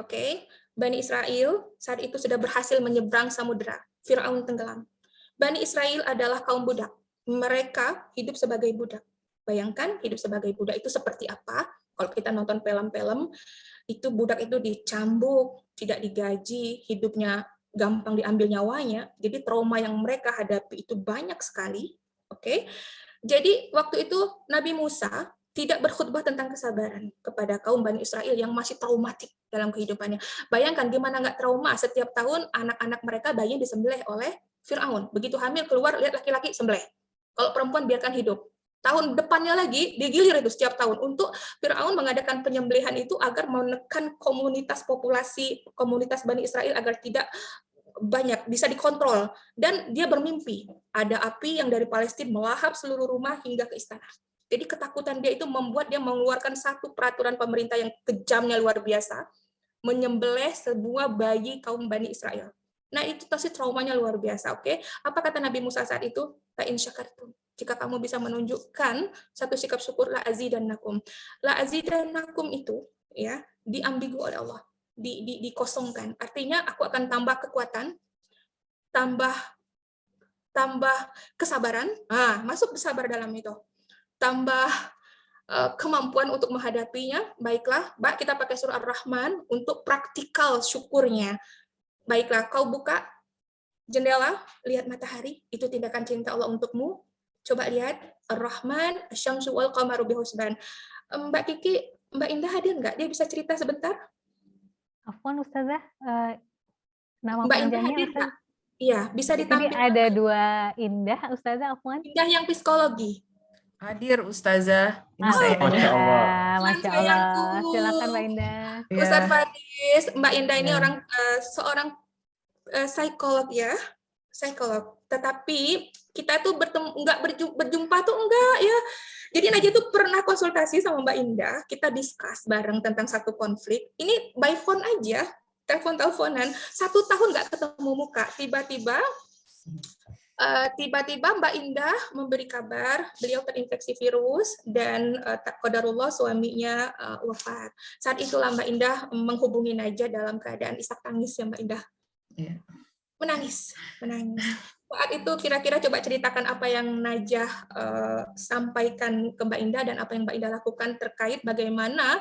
Oke. Bani Israel saat itu sudah berhasil menyeberang samudera. Firaun tenggelam. Bani Israel adalah kaum budak. Mereka hidup sebagai budak. Bayangkan hidup sebagai budak itu seperti apa? Kalau kita nonton film-film, itu budak itu dicambuk, tidak digaji, hidupnya gampang diambil nyawanya. Jadi trauma yang mereka hadapi itu banyak sekali. Oke. Jadi waktu itu Nabi Musa tidak berkhutbah tentang kesabaran kepada kaum Bani Israel yang masih traumatik dalam kehidupannya. Bayangkan gimana nggak trauma, setiap tahun anak-anak mereka bayinya disembelih oleh Firaun. Begitu hamil keluar, lihat laki-laki sembelih. Kalau perempuan biarkan hidup. Tahun depannya lagi digilir itu setiap tahun untuk Firaun mengadakan penyembelihan itu agar menekan komunitas populasi komunitas Bani Israel agar tidak banyak, bisa dikontrol. Dan dia bermimpi ada api yang dari Palestina melahap seluruh rumah hingga ke istana. Jadi ketakutan dia itu membuat dia mengeluarkan satu peraturan pemerintah yang kejamnya luar biasa, menyembelih sebuah bayi kaum Bani Israel. Nah, itu pasti traumanya luar biasa, oke? Apa kata Nabi Musa saat itu? La in syakartum. Jika kamu bisa menunjukkan satu sikap syukur, la azidannakum. La azidannakum itu ya diambigu oleh Allah, dikosongkan. Artinya aku akan tambah kekuatan, tambah kesabaran. Masuk sabar dalam itu. Tambah kemampuan untuk menghadapinya. Baiklah, Mbak, kita pakai surah Ar-Rahman untuk praktikal syukurnya. Baiklah, kau buka jendela, lihat matahari, itu tindakan cinta Allah untukmu. Coba lihat Ar-Rahman, Asy-Syamsu wal Qamaru bihusban. Mbak Kiki, Mbak Indah hadir nggak? Dia bisa cerita sebentar? Afwan Ustazah, nama Mbak Indah panjangnya hadir Ustazah. nggak? Iya, bisa Jadi ditampilkan. ada 2 Indah Ustazah Afwan. Indah yang psikologi. Hadir Ustazah. Ini saya. Masya Allah. Masya Allah. Silakan Mbak Indah. Ya. Ustadz Faris, Mbak Indah ini Ya. seorang psikolog ya, psikolog. Tetapi kita tuh berjumpa tuh enggak ya. Jadi Najwa tuh pernah konsultasi sama Mbak Indah, kita discuss bareng tentang satu konflik. Ini by phone aja, telepon-teleponan. 1 tahun nggak ketemu muka. Tiba-tiba Mbak Indah memberi kabar beliau terinfeksi virus dan qadarullah suaminya wafat. Saat itulah Mbak Indah menghubungi Najwa dalam keadaan isak tangis ya Mbak Indah. Iya. Menangis. Saat itu kira-kira coba ceritakan apa yang Najwa sampaikan ke Mbak Indah dan apa yang Mbak Indah lakukan terkait bagaimana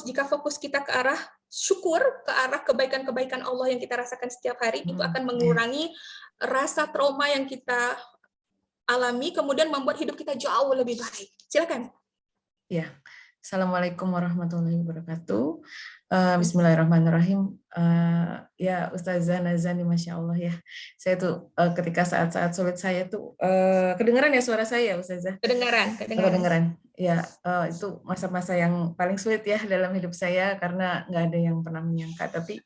jika fokus kita ke arah syukur, ke arah kebaikan-kebaikan Allah yang kita rasakan setiap hari, itu akan mengurangi rasa trauma yang kita alami, kemudian membuat hidup kita jauh lebih baik. Silakan. Ya. Assalamualaikum warahmatullahi wabarakatuh. Bismillahirrahmanirrahim. Ya Ustazah Nazani, Masya Allah ya. Saya tuh ketika saat-saat sulit saya tuh, kedengaran ya suara saya Ustazah? Kedengaran. Ya, itu masa-masa yang paling sulit ya dalam hidup saya karena nggak ada yang pernah menyangka. Tapi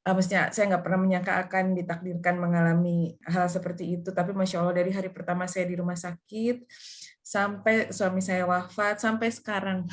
maksudnya saya nggak pernah menyangka akan ditakdirkan mengalami hal seperti itu. Tapi Masya Allah dari hari pertama saya di rumah sakit sampai suami saya wafat sampai sekarang.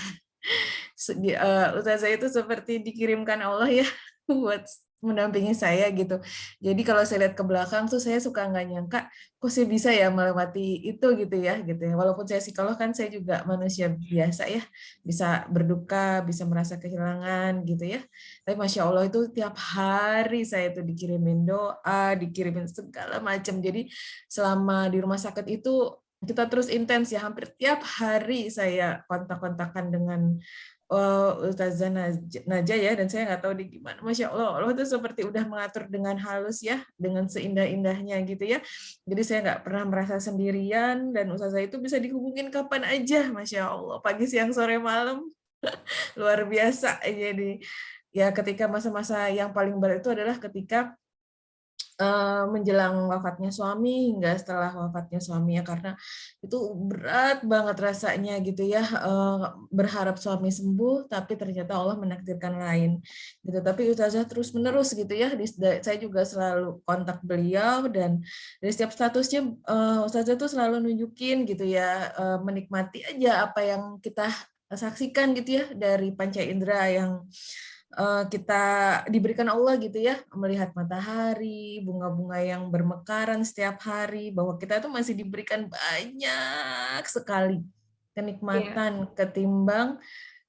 Ustazah itu seperti dikirimkan Allah ya buat mendampingi saya gitu. Jadi kalau saya lihat ke belakang tuh saya suka nggak nyangka kok saya bisa ya melewati itu gitu ya. Walaupun saya psikolog kan saya juga manusia biasa ya, bisa berduka, bisa merasa kehilangan gitu ya. Tapi Masya Allah itu tiap hari saya tuh dikirimin doa, dikirimin segala macam. Jadi selama di rumah sakit itu kita terus intens ya, hampir tiap hari saya kontak-kontakan dengan Ustazah Najwa ya, dan saya nggak tahu di gimana. Masya Allah, Allah itu seperti udah mengatur dengan halus ya, dengan seindah-indahnya gitu ya. Jadi saya nggak pernah merasa sendirian, dan Ustazah itu bisa dihubungin kapan aja, Masya Allah, pagi, siang, sore, malam. Luar biasa. Jadi ya ketika masa-masa yang paling berat itu adalah ketika menjelang wafatnya suami hingga setelah wafatnya suami ya, karena itu berat banget rasanya gitu ya, berharap suami sembuh tapi ternyata Allah menakdirkan lain gitu. Tapi Ustazah terus menerus gitu ya, saya juga selalu kontak beliau dan dari setiap statusnya Ustazah tuh selalu nunjukin gitu ya, menikmati aja apa yang kita saksikan gitu ya dari panca indera yang kita diberikan Allah gitu ya, melihat matahari, bunga-bunga yang bermekaran setiap hari, bahwa kita tuh masih diberikan banyak sekali kenikmatan ketimbang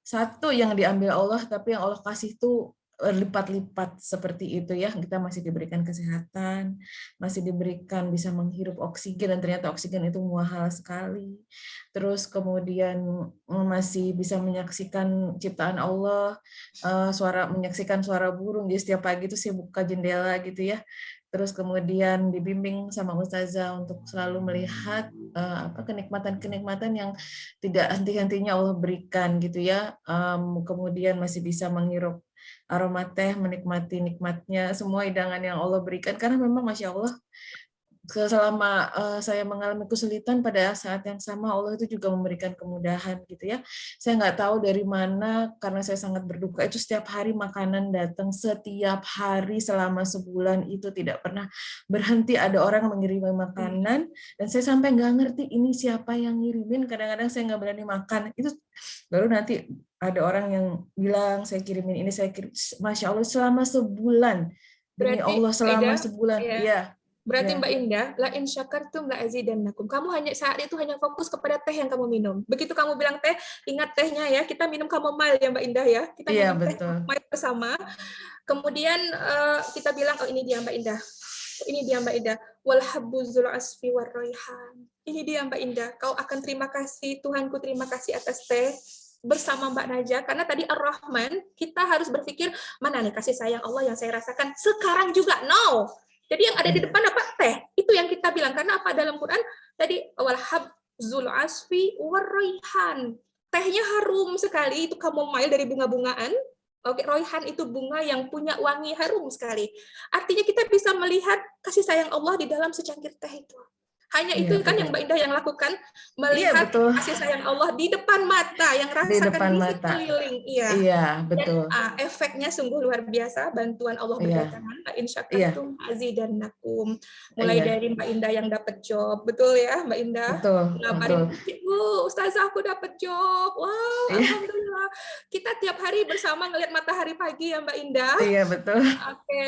satu yang diambil Allah, tapi yang Allah kasih tuh lipat-lipat seperti itu ya. Kita masih diberikan kesehatan, masih diberikan bisa menghirup oksigen, dan ternyata oksigen itu mahal sekali. Terus kemudian masih bisa menyaksikan ciptaan Allah, menyaksikan suara burung. Jadi setiap pagi itu saya buka jendela gitu ya. Terus kemudian dibimbing sama ustazah untuk selalu melihat kenikmatan-kenikmatan yang tidak henti-hentinya Allah berikan gitu ya. Kemudian masih bisa menghirup aroma teh, menikmati nikmatnya semua hidangan yang Allah berikan, karena memang Masya Allah selama saya mengalami kesulitan, pada saat yang sama Allah itu juga memberikan kemudahan gitu ya. Saya nggak tahu dari mana, karena saya sangat berduka, itu setiap hari makanan datang, setiap hari selama sebulan itu tidak pernah berhenti ada orang mengirimi makanan, dan saya sampai nggak ngerti ini siapa yang ngirimin. Kadang-kadang saya nggak berani makan, itu baru nanti ada orang yang bilang saya kirimin ini, saya kirim. Masya Allah selama sebulan, demi Berarti, Allah selama Aida, sebulan ya. Berarti Ya. Mbak Indah, la in syakartum la azidannakum. Kamu saat itu hanya fokus kepada teh yang kamu minum. Begitu kamu bilang teh, ingat tehnya ya. Kita minum chamomile ya Mbak Indah ya. Kita minum teh chamomile bersama. Kemudian kita bilang, oh ini dia Mbak Indah. Ini dia Mbak Indah. Wal habbuzul asfi war raihan. Ini dia Mbak Indah. Kau akan terima kasih, Tuhanku terima kasih atas teh bersama Mbak Najah, karena tadi Ar-Rahman, kita harus berpikir, mana nih kasih sayang Allah yang saya rasakan sekarang juga? No! Jadi yang ada di depan apa? Teh. Itu yang kita bilang. Karena apa dalam Quran? Tadi wal habzul asfi waraihan. Tehnya harum sekali. Itu chamomile dari bunga-bungaan. Oke, raihan itu bunga yang punya wangi harum sekali. Artinya kita bisa melihat kasih sayang Allah di dalam secangkir teh itu. Hanya itu kan yang Mbak Indah yang lakukan, melihat kasih sayang Allah di depan mata, yang rasakan di sekeliling. Iya, betul. Dan efeknya sungguh luar biasa, bantuan Allah berdatangan. In syakartum azidannakum. Mulai dari Mbak Indah yang dapat job, betul ya Mbak Indah? Betul. Ibu, ustazah aku dapat job. Wow, alhamdulillah. Kita tiap hari bersama ngelihat matahari pagi ya Mbak Indah. Iya, betul. Oke,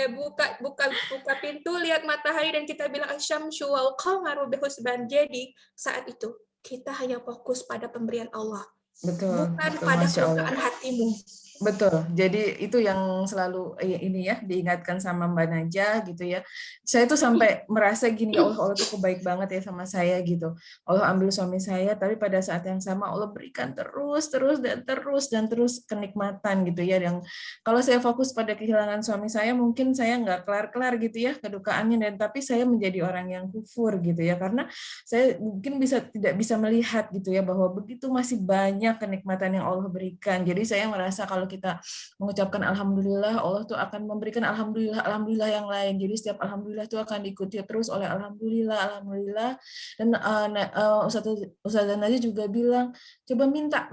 buka pintu, lihat matahari, dan kita bilang asyamsu wal qamaru bihusban. Jadi saat itu kita hanya fokus pada pemberian Allah, bukan pada kebukaan hatimu. Betul. Jadi itu yang selalu ini ya diingatkan sama Mbak Najah gitu ya. Saya tuh sampai merasa gini, Allah tuh baik banget ya sama saya gitu. Allah ambil suami saya, tapi pada saat yang sama Allah berikan terus kenikmatan gitu ya. Yang kalau saya fokus pada kehilangan suami saya, mungkin saya nggak kelar-kelar gitu ya kedukaannya, dan tapi saya menjadi orang yang kufur gitu ya, karena saya mungkin tidak bisa melihat gitu ya bahwa begitu masih banyak kenikmatan yang Allah berikan. Jadi saya merasa kalau kita mengucapkan alhamdulillah, Allah tuh akan memberikan alhamdulillah yang lain. Jadi setiap alhamdulillah itu akan diikuti terus oleh alhamdulillah. Dan Ustazah Najah juga bilang, coba minta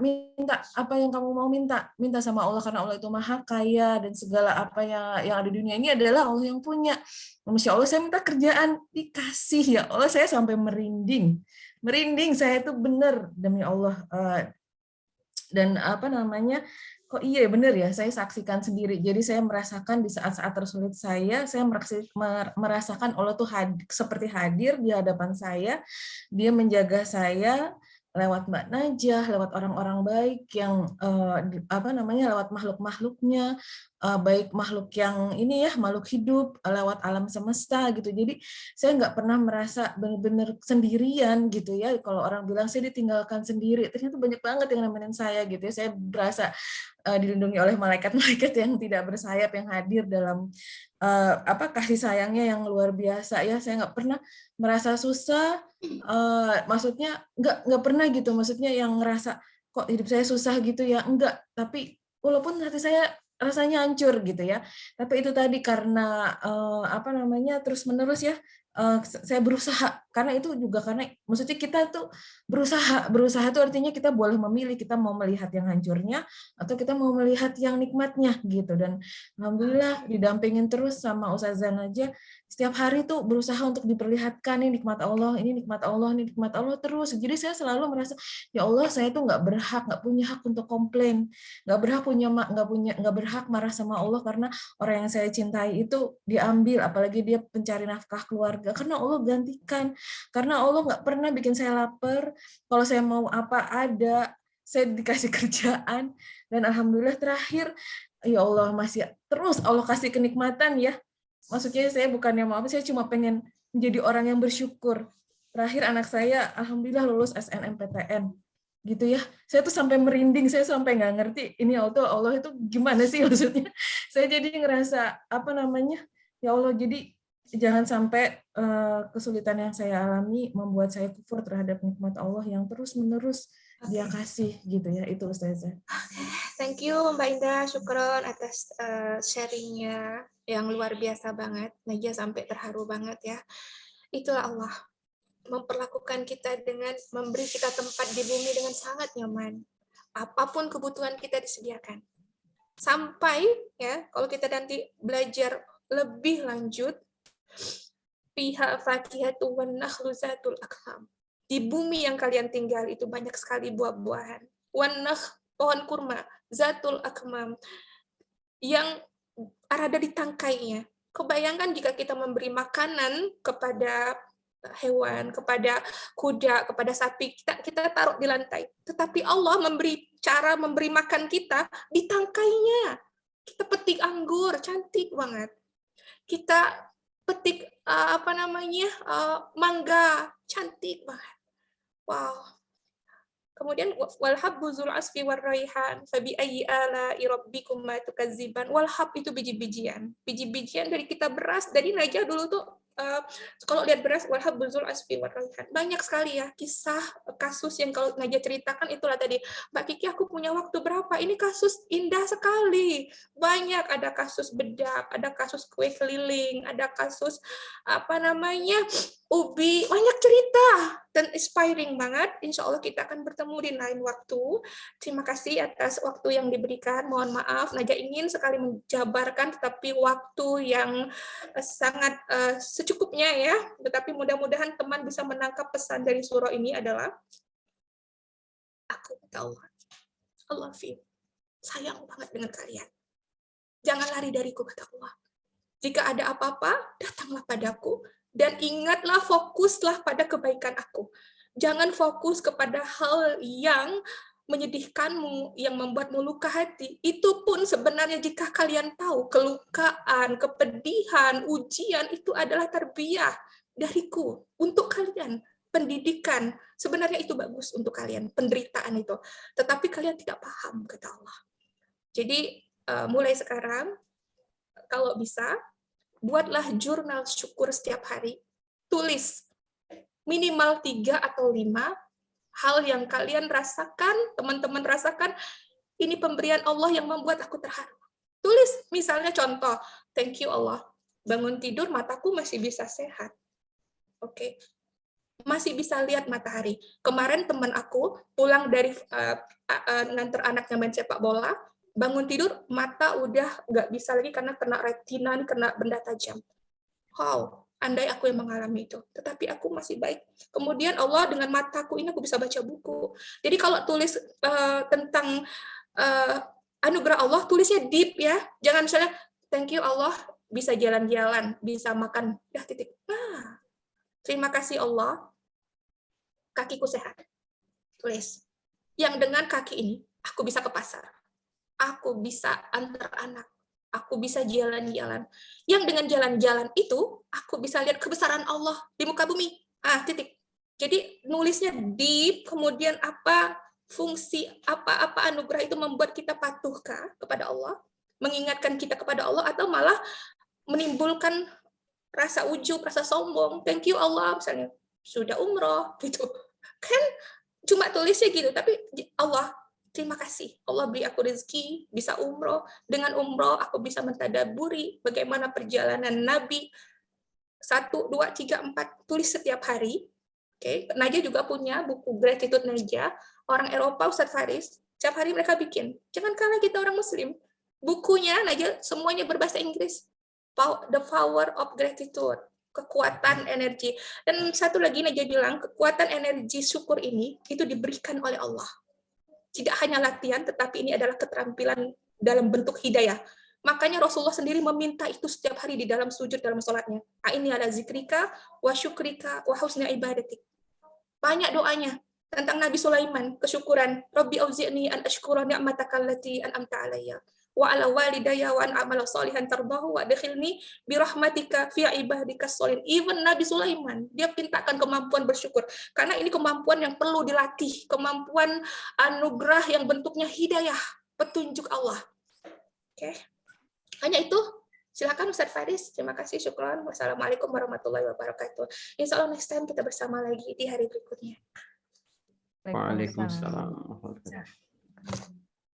apa yang kamu mau minta sama Allah, karena Allah itu maha kaya, dan segala apa yang ada di dunia ini adalah Allah yang punya. Masya Allah, saya minta kerjaan, dikasih ya Allah. Saya sampai merinding saya itu benar demi Allah. Dan kok iya benar ya, saya saksikan sendiri. Jadi saya merasakan di saat-saat tersulit saya merasakan Allah tuh seperti hadir di hadapan saya. Dia menjaga saya lewat Mbak Najah, lewat orang-orang baik yang lewat makhluk-makhluknya, baik makhluk yang ini ya, makhluk hidup, lewat alam semesta gitu. Jadi saya nggak pernah merasa benar-benar sendirian gitu ya. Kalau orang bilang saya ditinggalkan sendiri, ternyata banyak banget yang nemenin saya gitu ya. Saya berasa dilindungi oleh malaikat-malaikat yang tidak bersayap, yang hadir dalam kasih sayangnya yang luar biasa ya. Saya nggak pernah merasa susah, maksudnya nggak pernah gitu, maksudnya yang ngerasa kok hidup saya susah gitu ya, enggak. Tapi walaupun hati saya rasanya hancur gitu ya, tapi itu tadi karena terus menerus ya, saya berusaha, karena itu juga karena maksudnya kita tuh berusaha itu artinya kita boleh memilih, kita mau melihat yang hancurnya atau kita mau melihat yang nikmatnya gitu. Dan alhamdulillah didampingin terus sama Ustazah Najah, setiap hari tuh berusaha untuk diperlihatkan ini nikmat Allah, ini nikmat Allah, ini nikmat Allah terus. Jadi saya selalu merasa, ya Allah, saya tuh nggak punya hak untuk komplain, nggak berhak marah sama Allah karena orang yang saya cintai itu diambil, apalagi dia pencari nafkah keluarga, karena Allah gantikan. Karena Allah nggak pernah bikin saya lapar. Kalau saya mau apa ada, saya dikasih kerjaan. Dan alhamdulillah terakhir, ya Allah masih terus Allah kasih kenikmatan ya. Maksudnya saya bukannya mau apa, saya cuma pengen menjadi orang yang bersyukur. Terakhir anak saya alhamdulillah lulus SNMPTN. Gitu ya. Saya tuh sampai merinding, saya sampai nggak ngerti ini Allah itu gimana sih maksudnya. Saya jadi ngerasa ya Allah, jadi jangan sampai kesulitan yang saya alami membuat saya kufur terhadap nikmat Allah yang terus-menerus Dia kasih gitu ya. Itu Ustazah. Thank you Mbak Indah, syukron atas sharingnya yang luar biasa banget. Naja sampai terharu banget ya. Itulah Allah, memperlakukan kita dengan memberi kita tempat di bumi dengan sangat nyaman. Apapun kebutuhan kita disediakan. Sampai ya, kalau kita nanti belajar lebih lanjut, fiha fakihatu wan nakhlu zatul akmam. Di bumi yang kalian tinggal itu banyak sekali buah-buahan. Wan nakh, pohon kurma, zatul akmam, yang ada di tangkainya. Kebayangkan jika kita memberi makanan kepada hewan, kepada kuda, kepada sapi, kita taruh di lantai. Tetapi Allah cara memberi makan kita di tangkainya. Kita petik anggur, cantik banget. Kita petik mangga, cantik banget. Wow. Kemudian wal habbu dzul asfi war raihan fabi ayyi ala'i rabbikuma tukadziban. Wal hab itu biji-bijian. Biji-bijian dari kita beras. Dari Naja dulu tuh kalau lihat beras wal habbu dzul asfi war raihan. Banyak sekali ya kisah kasus yang kalau Naja ceritakan itulah tadi. Mbak Kiki, aku punya waktu berapa? Ini kasus indah sekali. Banyak, ada kasus bedak, ada kasus kue keliling, ada kasus ubi, banyak cerita dan inspiring banget. Insya Allah kita akan bertemu di lain waktu. Terima kasih atas waktu yang diberikan. Mohon maaf, Naja ingin sekali menjabarkan, tetapi waktu yang sangat secukupnya ya. Tetapi mudah-mudahan teman bisa menangkap pesan dari surah ini adalah aku kata Allah, I love you. Sayang banget dengan kalian. Jangan lari dariku kata Allah. Jika ada apa-apa, datanglah padaku. Dan ingatlah, fokuslah pada kebaikan aku. Jangan fokus kepada hal yang menyedihkanmu, yang membuatmu luka hati. Itu pun sebenarnya jika kalian tahu, kelukaan, kepedihan, ujian, itu adalah tarbiyah dariku untuk kalian. Pendidikan, sebenarnya itu bagus untuk kalian, penderitaan itu. Tetapi kalian tidak paham, kata Allah. Jadi, mulai sekarang, kalau bisa, buatlah jurnal syukur setiap hari. Tulis minimal 3 atau 5 hal yang kalian rasakan, teman-teman rasakan, ini pemberian Allah yang membuat aku terharu. Tulis misalnya contoh, thank you Allah, bangun tidur mataku masih bisa sehat. Oke. Masih bisa lihat matahari. Kemarin teman aku pulang dari nganter anaknya main sepak bola, bangun tidur, mata udah nggak bisa lagi karena kena retina, kena benda tajam. Wow, andai aku yang mengalami itu. Tetapi aku masih baik. Kemudian Allah dengan mataku ini aku bisa baca buku. Jadi kalau tulis tentang anugerah Allah, tulisnya deep ya. Jangan misalnya, thank you Allah, bisa jalan-jalan, bisa makan. Ya, titik. Nah, terima kasih Allah, kakiku sehat. Tulis. Yang dengan kaki ini, aku bisa ke pasar. Aku bisa antar anak, aku bisa jalan-jalan. Yang dengan jalan-jalan itu, aku bisa lihat kebesaran Allah di muka bumi. Titik. Jadi nulisnya deep, kemudian apa fungsi, apa anugerah itu membuat kita patuhkah kepada Allah, mengingatkan kita kepada Allah, atau malah menimbulkan rasa ujub, rasa sombong. Thank you Allah, misalnya, sudah umroh, gitu. Kan cuma tulisnya gitu, tapi Allah, terima kasih. Allah beri aku rezeki, bisa umroh. Dengan umroh, aku bisa mentadaburi bagaimana perjalanan Nabi. 1, 2, 3, 4, tulis setiap hari. Oke, Naja juga punya buku Gratitude Naja. Orang Eropa, Ustadz Faris, setiap hari mereka bikin. Jangan kalah kita orang Muslim. Bukunya Naja semuanya berbahasa Inggris. The Power of Gratitude. Kekuatan energi. Dan satu lagi Naja bilang, kekuatan energi syukur ini, itu diberikan oleh Allah. Tidak hanya latihan, tetapi ini adalah keterampilan dalam bentuk hidayah. Makanya Rasulullah sendiri meminta itu setiap hari di dalam sujud, dalam sholatnya. Ini ala zikrika, wa syukrika, wa husni ibadatik. Banyak doanya tentang Nabi Sulaiman, kesyukuran. Rabbi auzi'ni an ashkura ni'mataka allati an'amta alayya wa ala walidayya wa an a'mala sholihan tardahu wa adkhilni bi rahmatika fi ibadikas sholihin. Even Nabi Sulaiman, dia pintakan kemampuan bersyukur. Karena ini kemampuan yang perlu dilatih, kemampuan anugerah yang bentuknya hidayah, petunjuk Allah. Oke. Hanya itu. Silakan Ustaz Faris. Terima kasih. Syukran. Wassalamualaikum warahmatullahi wabarakatuh. Insya Allah next time kita bersama lagi di hari berikutnya. Waalaikumsalam.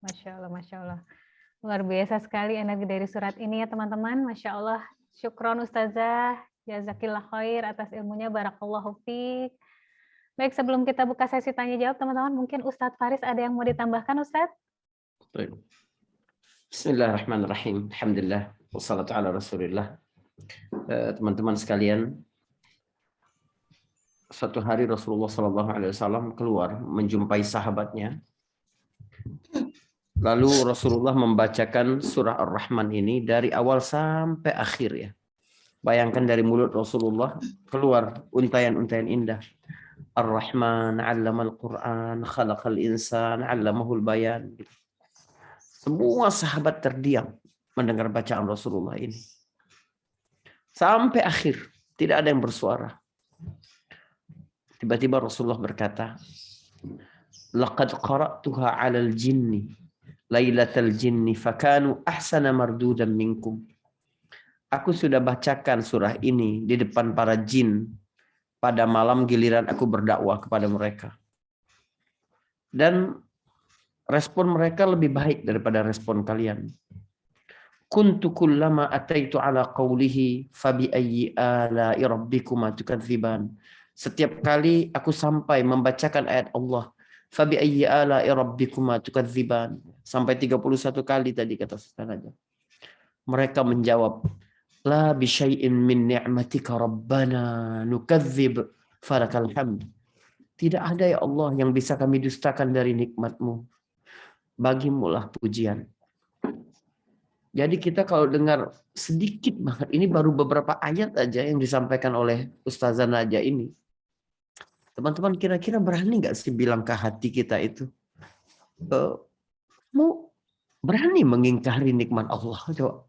Masya Allah, Masya Allah. Luar biasa sekali energi dari surat ini ya teman-teman. Masya Allah. Syukron Ustazah. Jazakillah khair atas ilmunya. Barakallahu fiik. Baik, sebelum kita buka sesi tanya jawab teman-teman, mungkin Ustadz Faris ada yang mau ditambahkan Ustadz? Baik. Bismillahirrahmanirrahim. Alhamdulillah. Wassalatu ala Rasulillah. Teman-teman sekalian, suatu hari Rasulullah SAW keluar menjumpai sahabatnya. Lalu Rasulullah membacakan surah Ar-Rahman ini dari awal sampai akhir ya. Bayangkan dari mulut Rasulullah keluar untayan-untayan indah. Ar-Rahman 'allamal Qur'an, khalaqal insan, 'allamahul bayan. Semua sahabat terdiam mendengar bacaan Rasulullah ini. Sampai akhir tidak ada yang bersuara. Tiba-tiba Rasulullah berkata, "Laqad qara'tuha 'alal jinni lailatal jinni fakanu ahsana mardudan minkum." Aku sudah bacakan surah ini di depan para jin pada malam giliran aku berdakwah kepada mereka. Dan respon mereka lebih baik daripada respon kalian. Kuntu kullama ataitu ala qawlihi fabi ayyi ala'i rabbikuma tukadziban. Setiap kali aku sampai membacakan ayat Allah, fabi ayyi ala'i rabbikuma tukadziban, sampai 31 kali tadi kata Ustaz. Mereka menjawab, la bi syai'in min ni'matika rabbana nukadzib falakal hamd. Tidak ada ya Allah yang bisa kami dustakan dari nikmat-Mu. Bagimulah pujian. Jadi kita kalau dengar sedikit banget, ini baru beberapa ayat aja yang disampaikan oleh Ustazah Naja ini. Teman-teman kira-kira berani nggak sih bilang ke hati kita itu? Mau berani mengingkari nikmat Allah? Coba.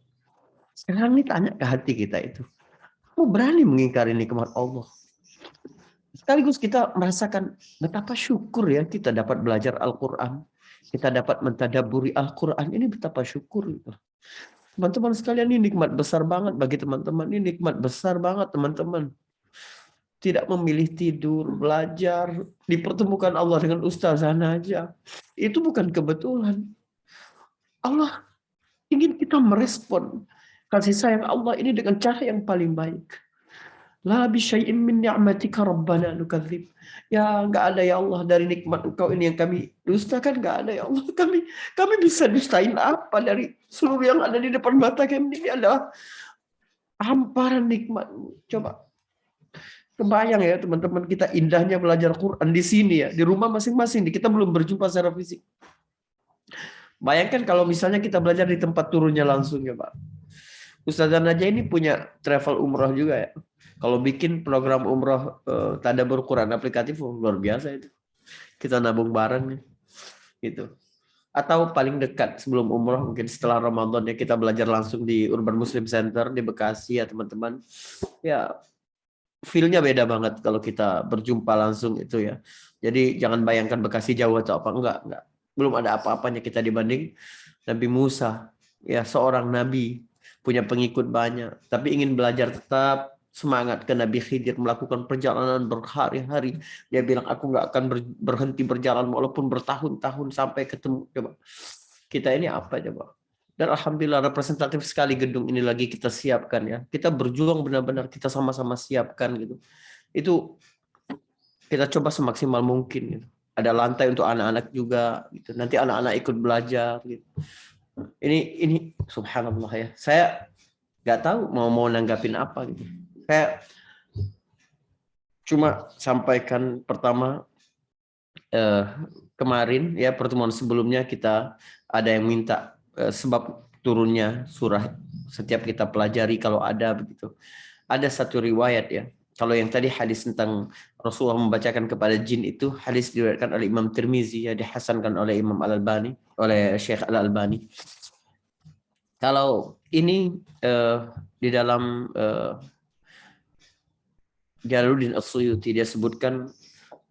Sekarang ini tanya ke hati kita itu. Mau berani mengingkari nikmat Allah? Sekaligus kita merasakan betapa syukur ya kita dapat belajar Al-Quran. Kita dapat mentadaburi Al-Quran. Ini betapa syukur itu. Teman-teman sekalian, ini nikmat besar banget bagi teman-teman. Ini nikmat besar banget teman-teman. Tidak memilih tidur, belajar, dipertemukan Allah dengan Ustazah Naja. Itu bukan kebetulan. Allah ingin kita merespon kasih sayang Allah ini dengan cara yang paling baik. La bi syai'in min ni'matika rabbana nukadzib. Ya enggak ada ya Allah dari nikmat Engkau ini yang kami dustakan, enggak ada ya Allah. Kami bisa dustain apa dari seluruh yang ada di depan mata kami? Ini adalah hamparan nikmat-Mu. Coba kebayang ya teman-teman, kita indahnya belajar Quran di sini ya, di rumah masing-masing. Kita belum berjumpa secara fisik. Bayangkan kalau misalnya kita belajar di tempat turunnya langsung ya Pak. Ustazah Naja ini punya travel umroh juga ya. Kalau bikin program umroh tadabbur Quran aplikatif luar biasa itu. Kita nabung bareng gitu. Atau paling dekat sebelum umroh mungkin setelah Ramadan ya, kita belajar langsung di Urban Muslim Center di Bekasi ya teman-teman. Ya feel-nya beda banget kalau kita berjumpa langsung itu ya. Jadi jangan bayangkan Bekasi jauh atau apa, enggak. Belum ada apa-apanya kita dibanding Nabi Musa. Ya seorang nabi, punya pengikut banyak, tapi ingin belajar tetap semangat ke Nabi Khidir, melakukan perjalanan berhari-hari. Dia bilang, aku nggak akan berhenti berjalan walaupun bertahun-tahun sampai ketemu. Coba kita ini apa coba? Dan alhamdulillah representatif sekali gedung ini lagi kita siapkan ya. Kita berjuang benar-benar, kita sama-sama siapkan gitu. Itu kita coba semaksimal mungkin gitu. Ada lantai untuk anak-anak juga gitu. Nanti anak-anak ikut belajar gitu. Ini subhanallah ya. Saya nggak tahu mau nanggapin apa gitu. Saya cuma sampaikan pertama kemarin ya, pertemuan sebelumnya kita ada yang minta sebab turunnya surah setiap kita pelajari kalau ada begitu. Ada satu riwayat ya. Kalau yang tadi hadis tentang Rasulullah membacakan kepada jin itu hadis diriwayatkan oleh Imam Tirmizi ya, dihasankan oleh Imam Al-Albani, oleh Syekh Al-Albani. Kalau ini di dalam Jalaluddin As-Suyuti dia sebutkan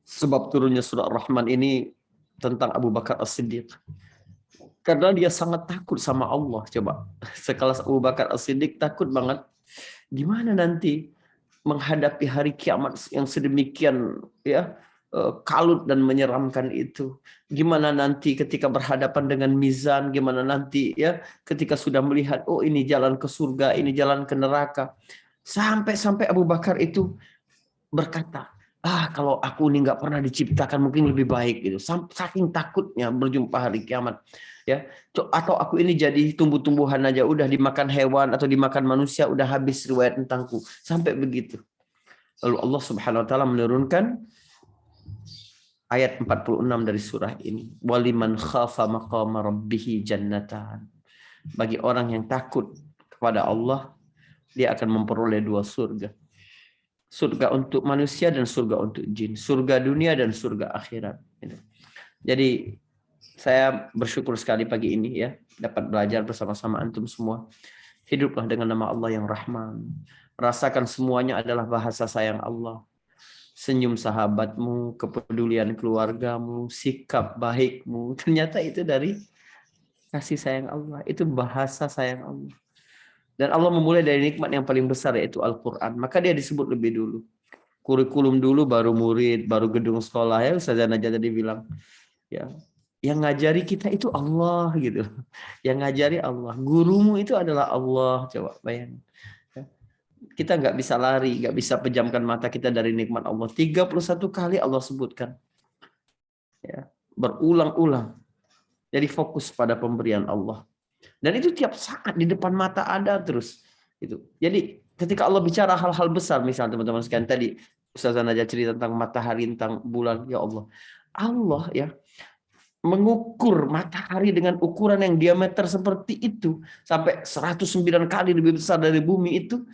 sebab turunnya surah Ar-Rahman ini tentang Abu Bakar As-Siddiq. Karena dia sangat takut sama Allah. Coba sekelas Abu Bakar As-Siddiq takut banget gimana nanti menghadapi hari kiamat yang sedemikian ya kalut dan menyeramkan itu. Gimana nanti ketika berhadapan dengan mizan, gimana nanti ya ketika sudah melihat oh ini jalan ke surga, ini jalan ke neraka. Sampai Abu Bakar itu berkata, kalau aku ini nggak pernah diciptakan mungkin lebih baik gitu. Saking takutnya berjumpa hari kiamat. Ya, atau aku ini jadi tumbuh-tumbuhan aja, udah dimakan hewan atau dimakan manusia, udah habis riwayat tentangku. Sampai begitu. Lalu Allah Subhanahu wa taala menurunkan ayat 46 dari surah ini. Waliman khafa maqama rabbih jannatan. Bagi orang yang takut kepada Allah, dia akan memperoleh 2 surga. Surga untuk manusia dan surga untuk jin. Surga dunia dan surga akhirat. Jadi saya bersyukur sekali pagi ini ya dapat belajar bersama-sama antum semua. Hiduplah dengan nama Allah yang Rahman. Rasakan semuanya adalah bahasa sayang Allah. Senyum sahabatmu, kepedulian keluargamu, sikap baikmu. Ternyata itu dari kasih sayang Allah. Itu bahasa sayang Allah. Dan Allah memulai dari nikmat yang paling besar yaitu Al-Quran. Maka dia disebut lebih dulu. Kurikulum dulu baru murid, baru gedung sekolah ya. Ustazah Najah tadi bilang. Ya, yang ngajari kita itu Allah gitu. Yang ngajari Allah. Gurumu itu adalah Allah. Coba bayangin. Kita nggak bisa lari, nggak bisa pejamkan mata kita dari nikmat Allah. 31 kali Allah sebutkan. Ya, berulang-ulang. Jadi fokus pada pemberian Allah. Dan itu tiap saat di depan mata ada terus. Itu. Jadi ketika Allah bicara hal-hal besar, misalnya teman-teman sekalian tadi, Ustazah Najah cerita tentang matahari, tentang bulan, ya Allah. Allah ya mengukur matahari dengan ukuran yang diameter seperti itu sampai 109 kali lebih besar dari bumi itu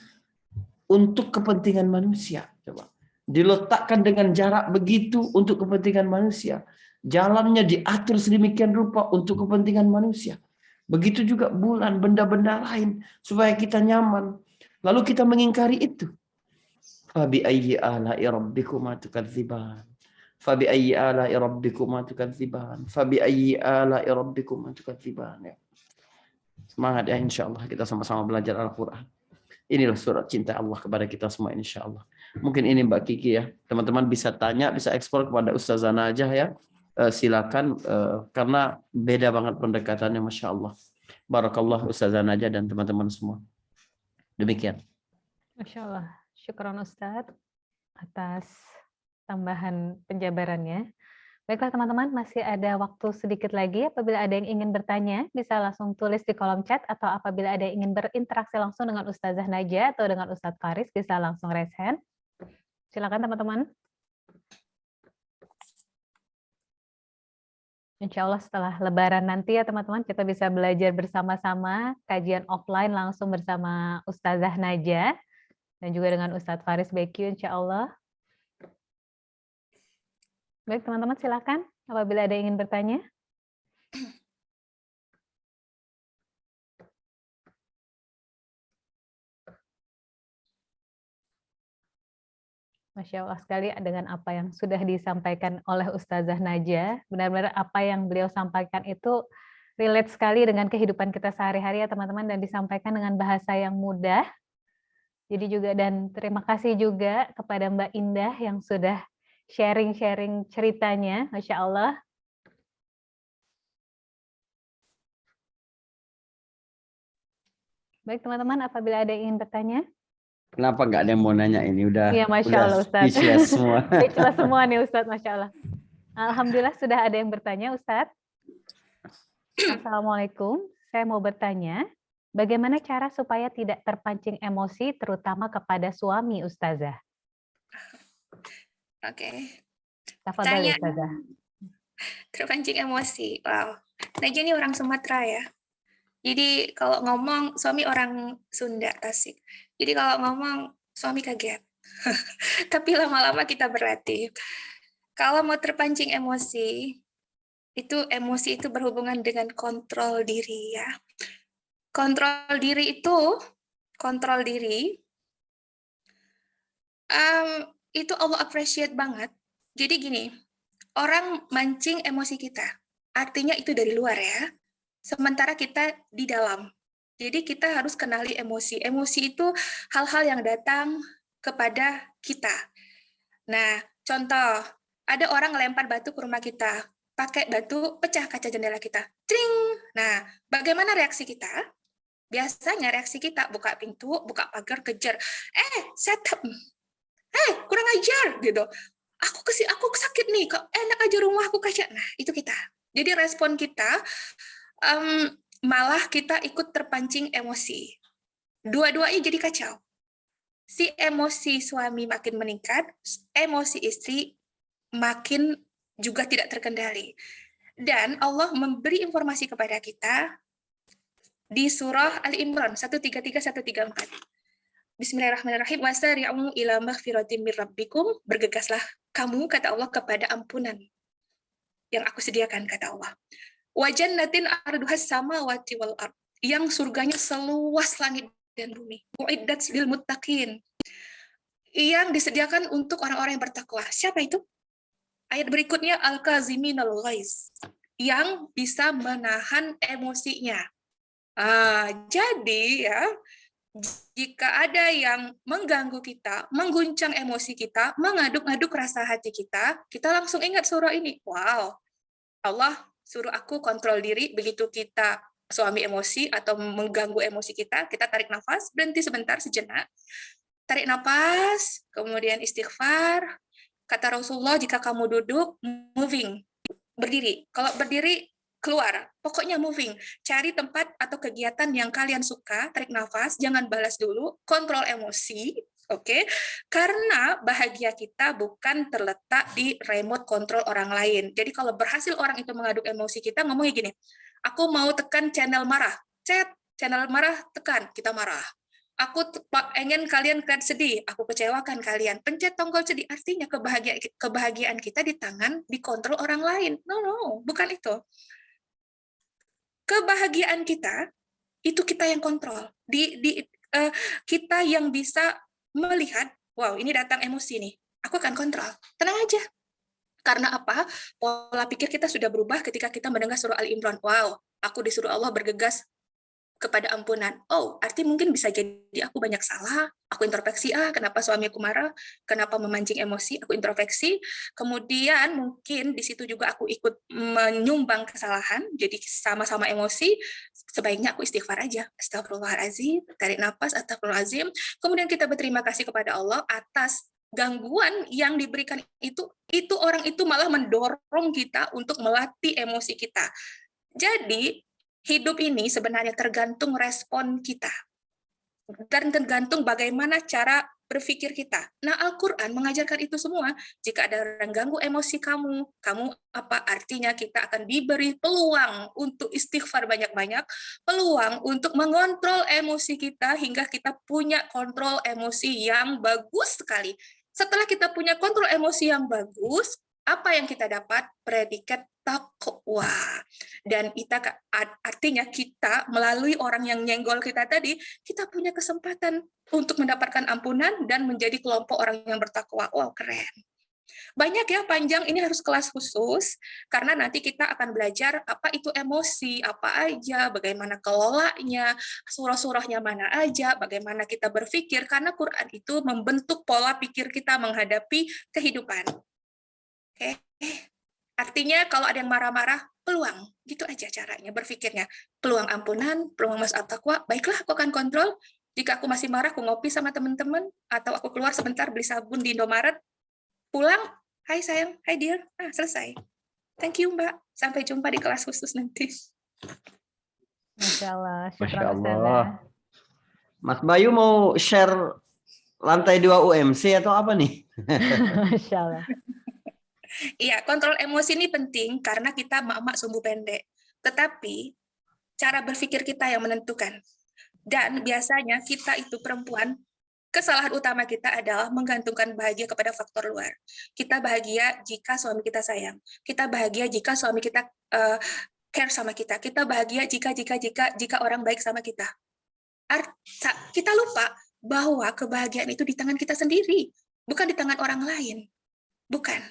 untuk kepentingan manusia. Coba diletakkan dengan jarak begitu untuk kepentingan manusia. Jalannya diatur sedemikian rupa untuk kepentingan manusia. Begitu juga bulan, benda-benda lain supaya kita nyaman. Lalu kita mengingkari itu. Fabi ayyi ala'i rabbikuma tukadziban. Fabi ayyi ala'i rabbikuma tukadziban. Fabi ayyi ala'i rabbikuma tukadziban. Ya. Semangat ya, insyaallah kita sama-sama belajar Al-Qur'an. Inilah surat cinta Allah kepada kita semua insyaallah. Mungkin ini Mbak Kiki ya. Teman-teman bisa tanya, bisa ekspor kepada Ustazah Najah ya. Silakan karena beda banget pendekatannya, Masya Allah. Barakallah Ustazah Najah dan teman-teman semua. Demikian. Masya Allah. Syukron Ustadz atas tambahan penjabarannya. Baiklah teman-teman, masih ada waktu sedikit lagi. Apabila ada yang ingin bertanya, bisa langsung tulis di kolom chat, atau apabila ada yang ingin berinteraksi langsung dengan Ustazah Najah atau dengan Ustadz Faris, bisa langsung raise hand. Silakan teman-teman. Insya Allah setelah Lebaran nanti ya teman-teman, kita bisa belajar bersama-sama, kajian offline langsung bersama Ustazah Najah, dan juga dengan Ustadz Faris BQ insya Allah. Baik teman-teman, silakan apabila ada yang ingin bertanya. Masya Allah sekali dengan apa yang sudah disampaikan oleh Ustazah Najah. Benar-benar apa yang beliau sampaikan itu relate sekali dengan kehidupan kita sehari-hari ya teman-teman, dan disampaikan dengan bahasa yang mudah. Jadi juga, dan terima kasih juga kepada Mbak Indah yang sudah sharing-sharing ceritanya, Masya Allah. Baik teman-teman, apabila ada yang ingin bertanya. Kenapa nggak ada yang mau nanya ini? Iya, Masya Allah Ustadz. Speechless semua. Speechless semua nih Ustadz, Masya Allah. Alhamdulillah sudah ada yang bertanya Ustadz. Assalamualaikum, saya mau bertanya, bagaimana cara supaya tidak terpancing emosi terutama kepada suami Ustazah? Oke. Tafadhol Ustazah. Terpancing emosi. Wow. Najah ini orang Sumatera ya. Jadi kalau ngomong, suami orang Sunda, Tasik. Jadi kalau ngomong, suami kaget. Tapi lama-lama kita berlatih. Kalau mau terpancing emosi itu berhubungan dengan kontrol diri ya. Kontrol diri itu Allah appreciate banget. Jadi gini, orang mancing emosi kita, artinya itu dari luar ya. Sementara kita di dalam. Jadi kita harus kenali emosi. Emosi itu hal-hal yang datang kepada kita. Nah, contoh, ada orang ngelempar batu ke rumah kita. Pakai batu, pecah kaca jendela kita. Tring! Nah, bagaimana reaksi kita? Biasanya reaksi kita buka pintu, buka pagar, kejar. Setup! Kurang ajar! Gitu. Aku sakit nih, kok enak aja rumahku kaca. Nah, itu kita. Jadi respon kita, malah kita ikut terpancing emosi. Dua-duanya jadi kacau. Si emosi suami makin meningkat, emosi istri makin juga tidak terkendali. Dan Allah memberi informasi kepada kita di surah Al-Imran 133-134. Bismillahirrahmanirrahim. Wasari'u ila maghfiratin min rabbikum. Bergegaslah kamu, kata Allah, kepada ampunan yang aku sediakan, kata Allah. Wa jannatin arduhas samawati wal ard. Yang surganya seluas langit dan bumi. Uiddat lil muttaqin. Yang disediakan untuk orang-orang yang bertakwa. Siapa itu? Ayat berikutnya, al-kaziminal ghaiz. Yang bisa menahan emosinya. Jadi ya, jika ada yang mengganggu kita, mengguncang emosi kita, mengaduk-aduk rasa hati kita, kita langsung ingat surah ini. Wow, Allah suruh aku kontrol diri. Begitu kita suami emosi atau mengganggu emosi kita tarik nafas, berhenti sebentar, sejenak. Tarik nafas, kemudian istighfar. Kata Rasulullah, jika kamu duduk, moving, berdiri. Kalau berdiri, keluar. Pokoknya moving. Cari tempat atau kegiatan yang kalian suka, tarik nafas, jangan balas dulu, kontrol emosi, oke? Karena bahagia kita bukan terletak di remote control orang lain. Jadi kalau berhasil orang itu mengaduk emosi kita, ngomongnya gini, aku mau tekan channel marah. Channel marah, tekan, kita marah. Aku pengen kalian sedih, aku kecewakan kalian. Pencet tombol sedih, artinya kebahagiaan kita di tangan, dikontrol orang lain. No, bukan itu. Kebahagiaan kita, itu kita yang kontrol. Kita yang bisa melihat, wow, ini datang emosi nih, aku akan kontrol. Tenang aja. Karena apa? Pola pikir kita sudah berubah ketika kita mendengar surah Al-Imran. Wow, aku disuruh Allah bergegas kepada ampunan. Oh, arti mungkin bisa jadi aku banyak salah, aku introspeksi, kenapa suami aku marah, kenapa memancing emosi, aku introspeksi, kemudian mungkin di situ juga aku ikut menyumbang kesalahan, jadi sama-sama emosi, sebaiknya aku istighfar aja, astagfirullahaladzim, tarik nafas, astagfirullahaladzim, kemudian kita berterima kasih kepada Allah atas gangguan yang diberikan itu orang itu malah mendorong kita untuk melatih emosi kita. Jadi, hidup ini sebenarnya tergantung respon kita. Dan tergantung bagaimana cara berpikir kita. Nah, Al-Quran mengajarkan itu semua. Jika ada orang ganggu emosi kamu apa artinya kita akan diberi peluang untuk istighfar banyak-banyak, peluang untuk mengontrol emosi kita hingga kita punya kontrol emosi yang bagus sekali. Setelah kita punya kontrol emosi yang bagus, apa yang kita dapat? Predikat takwa. Dan artinya kita melalui orang yang nyenggol kita tadi, kita punya kesempatan untuk mendapatkan ampunan dan menjadi kelompok orang yang bertakwa. Wow, keren. Banyak ya, panjang, ini harus kelas khusus, karena nanti kita akan belajar apa itu emosi, apa aja, bagaimana kelolanya, surah-surahnya mana aja, bagaimana kita berpikir, karena Quran itu membentuk pola pikir kita menghadapi kehidupan. Oke. Artinya kalau ada yang marah-marah, peluang. Gitu aja caranya berpikirnya. Peluang ampunan, peluang masuk taqwa, baiklah aku akan kontrol. Jika aku masih marah, aku ngopi sama teman-teman, atau aku keluar sebentar beli sabun di Indomaret, pulang, hai sayang, hai dear, selesai. Thank you Mbak, sampai jumpa di kelas khusus nanti. Masya Allah. Masya Allah. Mas Bayu mau share lantai 2 UMC atau apa nih? Masya Allah. Iya, kontrol emosi ini penting karena kita mak-mak sumbu pendek. Tetapi cara berpikir kita yang menentukan. Dan biasanya kita itu perempuan, kesalahan utama kita adalah menggantungkan bahagia kepada faktor luar. Kita bahagia jika suami kita sayang. Kita bahagia jika suami kita care sama kita. Kita bahagia jika orang baik sama kita. Kita lupa bahwa kebahagiaan itu di tangan kita sendiri, bukan di tangan orang lain. Bukan.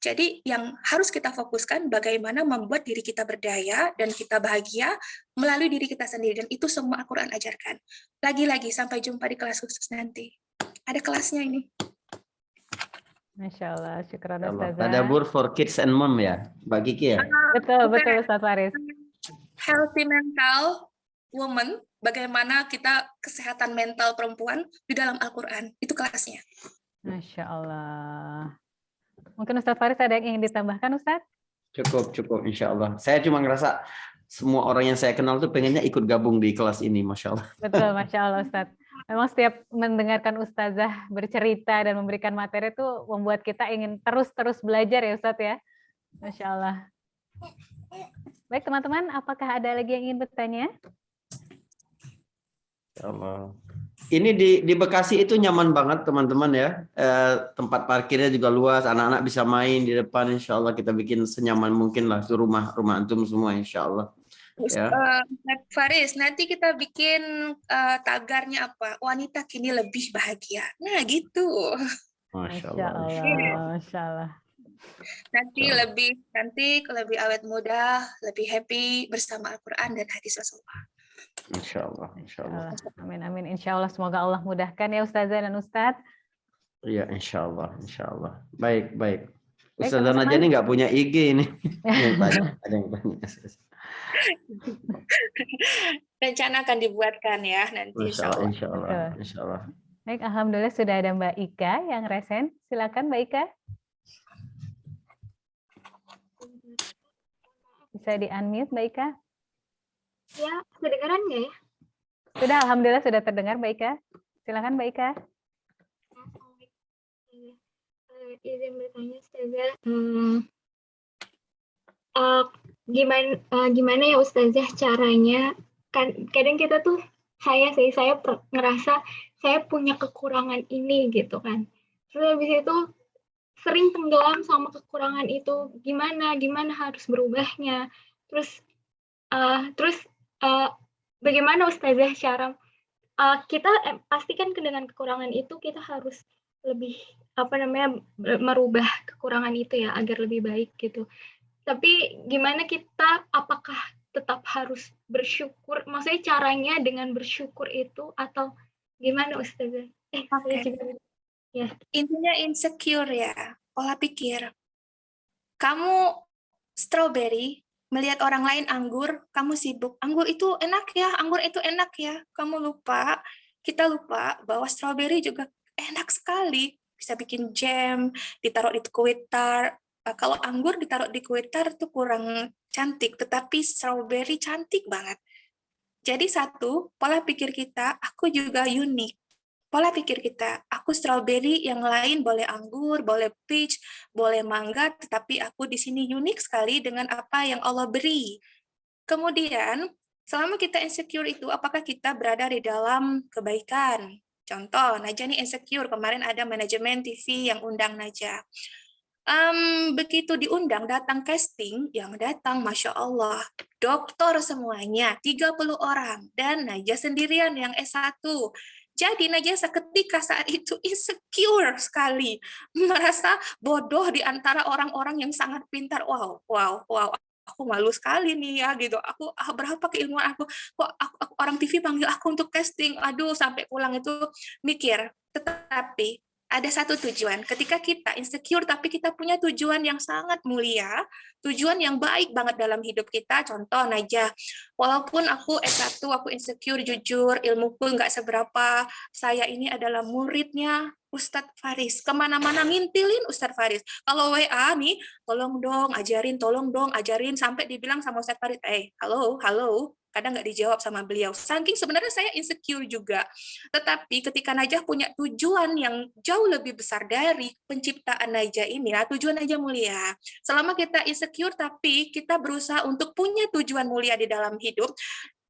Jadi yang harus kita fokuskan bagaimana membuat diri kita berdaya dan kita bahagia melalui diri kita sendiri. Dan itu semua Al-Quran ajarkan. Lagi-lagi sampai jumpa di kelas khusus nanti. Ada kelasnya ini. Masya Allah, syukran Allah. Ustazah. Tadabbur for kids and mom ya, Mbak Kiki ya. Betul Ustaz Faris. Healthy mental woman, bagaimana kita kesehatan mental perempuan di dalam Al-Quran. Itu kelasnya. Masya Allah. Mungkin Ustaz Faris ada yang ingin ditambahkan Ustaz? Cukup, insya Allah. Saya cuma ngerasa semua orang yang saya kenal tuh pengennya ikut gabung di kelas ini, Masya Allah. Betul, Masya Allah Ustaz. Memang setiap mendengarkan Ustazah bercerita dan memberikan materi itu membuat kita ingin terus belajar ya Ustaz ya. Masya Allah. Baik teman-teman, apakah ada lagi yang ingin bertanya? Allah. Ini di Bekasi itu nyaman banget teman-teman ya. Tempat parkirnya juga luas, anak-anak bisa main di depan. Insya Allah kita bikin senyaman mungkin lah itu rumah antum semua Insya Allah. Ya. Faris, nanti kita bikin tagarnya apa? Wanita kini lebih bahagia. Nah gitu. Masya Masya Allah. Allah. Masya Allah. Nanti lebih cantik, lebih awet muda, lebih happy bersama Al-Quran dan hadis Rasulullah. Insya Allah. Amin, amin. Insya Allah semoga Allah mudahkan ya Ustazah dan Ustadz. Iya, Insya Allah. Baik. Baik, Ustazah teman-teman. Najwa ini nggak punya IG ini. Ada yang tanya. Rencana akan dibuatkan ya nanti. Insya Allah. Baik, alhamdulillah sudah ada Mbak Ika yang resen. Silakan Mbak Ika. Bisa di-unmute Mbak Ika? Ya, kedengaran nggak ya? Sudah, alhamdulillah sudah terdengar Mbak Ika. Silakan Mbak Ika. Izin bertanya, Ustazah. Gimana ya Ustazah caranya? Kadang kita tuh, saya ngerasa saya punya kekurangan ini gitu kan. Terus habis itu sering tenggelam sama kekurangan itu. Gimana harus berubahnya? Terus bagaimana Ustazah cara kita pastikan dengan kekurangan itu kita harus lebih merubah kekurangan itu ya agar lebih baik gitu. Tapi gimana kita apakah tetap harus bersyukur? Maksudnya caranya dengan bersyukur itu atau gimana Ustazah? Ya. Intinya insecure ya, pola pikir. Kamu strawberry melihat orang lain anggur, kamu sibuk. Anggur itu enak ya. Kita lupa bahwa strawberry juga enak sekali. Bisa bikin jam, ditaruh di kue tart. Kalau anggur ditaruh di kue tart itu kurang cantik, tetapi strawberry cantik banget. Jadi satu, pola pikir kita, aku juga unik. Pola pikir kita, aku strawberry, yang lain boleh anggur, boleh peach, boleh mangga, tetapi aku di sini unik sekali dengan apa yang Allah beri. Kemudian, selama kita insecure itu, apakah kita berada di dalam kebaikan? Contoh, Najwa nih insecure, kemarin ada manajemen TV yang undang Najwa. Begitu diundang, datang casting, yang datang, Masya Allah, doktor semuanya, 30 orang, dan Najwa sendirian yang S1. Jadi Najwa seketika saat itu insecure sekali, merasa bodoh di antara orang-orang yang sangat pintar. Wow, aku malu sekali nih ya gitu. Aku berapa keilmuan aku, kok aku orang TV panggil aku untuk casting. Aduh, sampai pulang itu mikir. Tetapi ada satu tujuan. Ketika kita insecure tapi kita punya tujuan yang sangat mulia, tujuan yang baik banget dalam hidup kita. Contoh Najwa, walaupun aku S1, aku insecure, jujur, ilmuku nggak seberapa, saya ini adalah muridnya Ustadz Faris. Kemana-mana ngintilin Ustadz Faris. Kalau WA nih, tolong dong ajarin, sampai dibilang sama Ustadz Faris, halo, kadang nggak dijawab sama beliau. Saking sebenarnya saya insecure juga. Tetapi ketika Najah punya tujuan yang jauh lebih besar dari penciptaan Najah ini, tujuan Najah mulia. Selama kita insecure, tapi kita berusaha untuk punya tujuan mulia di dalam hidup,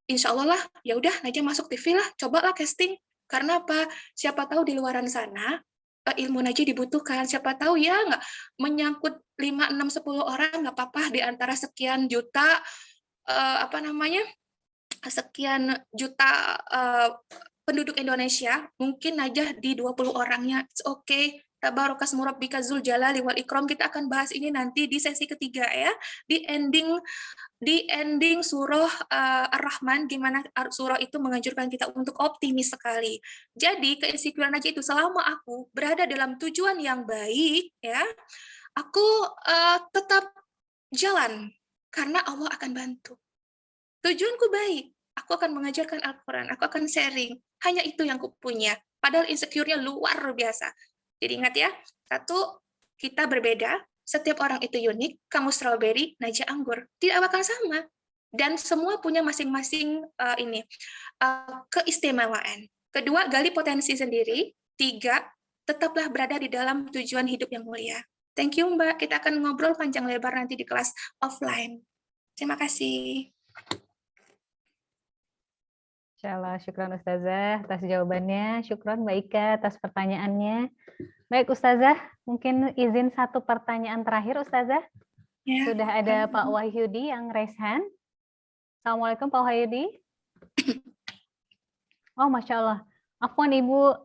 insya Allah lah, ya udah Najah masuk TV lah, cobalah casting. Karena apa? Siapa tahu di luaran sana ilmu Najah dibutuhkan. Siapa tahu ya nggak menyangkut 5, 6, 10 orang nggak apa-apa di antara sekian juta sekian juta penduduk Indonesia. Mungkin Najah di 20 orangnya. It's okay. Tabarakas murabbika dzul jalali wal ikram. Kita akan bahas ini nanti di sesi ketiga ya, di ending surah Ar-Rahman, gimana surah itu menganjurkan kita untuk optimis sekali. Jadi keinsecurean Najah itu, selama aku berada dalam tujuan yang baik ya, aku tetap jalan karena Allah akan bantu. Tujuanku baik, aku akan mengajarkan Al-Quran, aku akan sharing, hanya itu yang aku punya. Padahal insecure-nya luar biasa. Jadi ingat ya, satu, kita berbeda, setiap orang itu unik, kamu strawberry, Najah anggur, tidak bakal sama. Dan semua punya masing-masing keistimewaan. Kedua, gali potensi sendiri. Tiga, tetaplah berada di dalam tujuan hidup yang mulia. Thank you Mbak, kita akan ngobrol panjang lebar nanti di kelas offline. Terima kasih. Insyaallah, syukran Ustazah atas jawabannya, syukran Mbak Ika atas pertanyaannya. Baik Ustazah, mungkin izin satu pertanyaan terakhir Ustazah. Ya. Sudah ada Pak Wahyudi yang raise hand. Assalamualaikum Pak Wahyudi. Oh Masya Allah, afwan Ibu,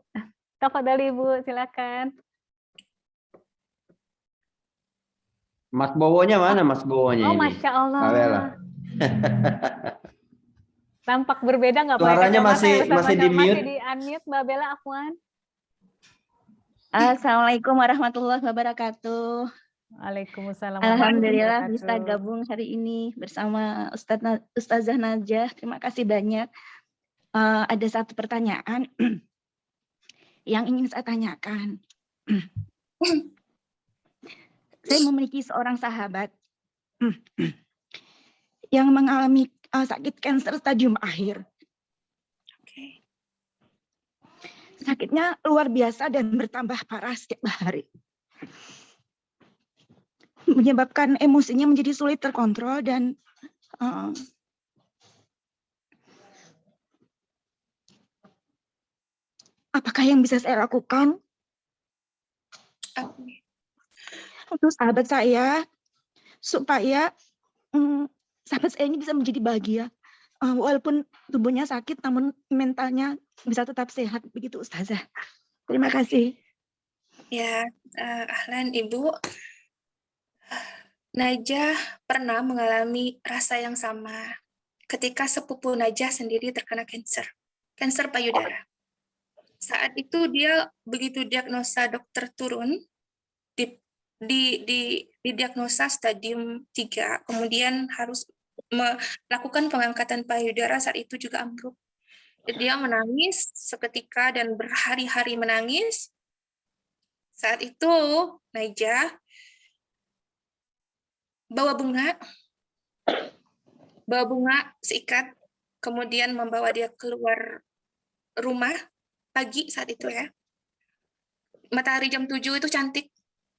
tafadhali Ibu, silakan. Mas Bowonya mana Mas Bowonya Oh ini? Masya Allah. Bella. Tampak berbeda nggak? Suaranya masih di mute. Masih di unmute Mbak Bella, afwan. Assalamualaikum warahmatullahi wabarakatuh. Waalaikumsalam. Alhamdulillah bisa gabung hari ini bersama Ustazah Najah. Terima kasih banyak. Ada satu pertanyaan yang ingin saya tanyakan. Saya memiliki seorang sahabat yang mengalami sakit kanker stadium akhir. Sakitnya luar biasa dan bertambah parah setiap hari. Menyebabkan emosinya menjadi sulit terkontrol dan apakah yang bisa saya lakukan untuk sahabat saya supaya sahabat saya ini bisa menjadi bahagia, walaupun tubuhnya sakit, namun mentalnya bisa tetap sehat, begitu Ustazah. Terima kasih. Ya, ahlan Ibu. Najah pernah mengalami rasa yang sama ketika sepupu Najah sendiri terkena kanker payudara. Saat itu dia begitu diagnosa dokter turun, didiagnosa stadium 3, kemudian harus melakukan pengangkatan payudara, saat itu juga ambruk. Dia menangis seketika dan berhari-hari menangis. Saat itu Najah bawa bunga seikat, kemudian membawa dia keluar rumah pagi saat itu ya. Matahari jam 7 itu cantik.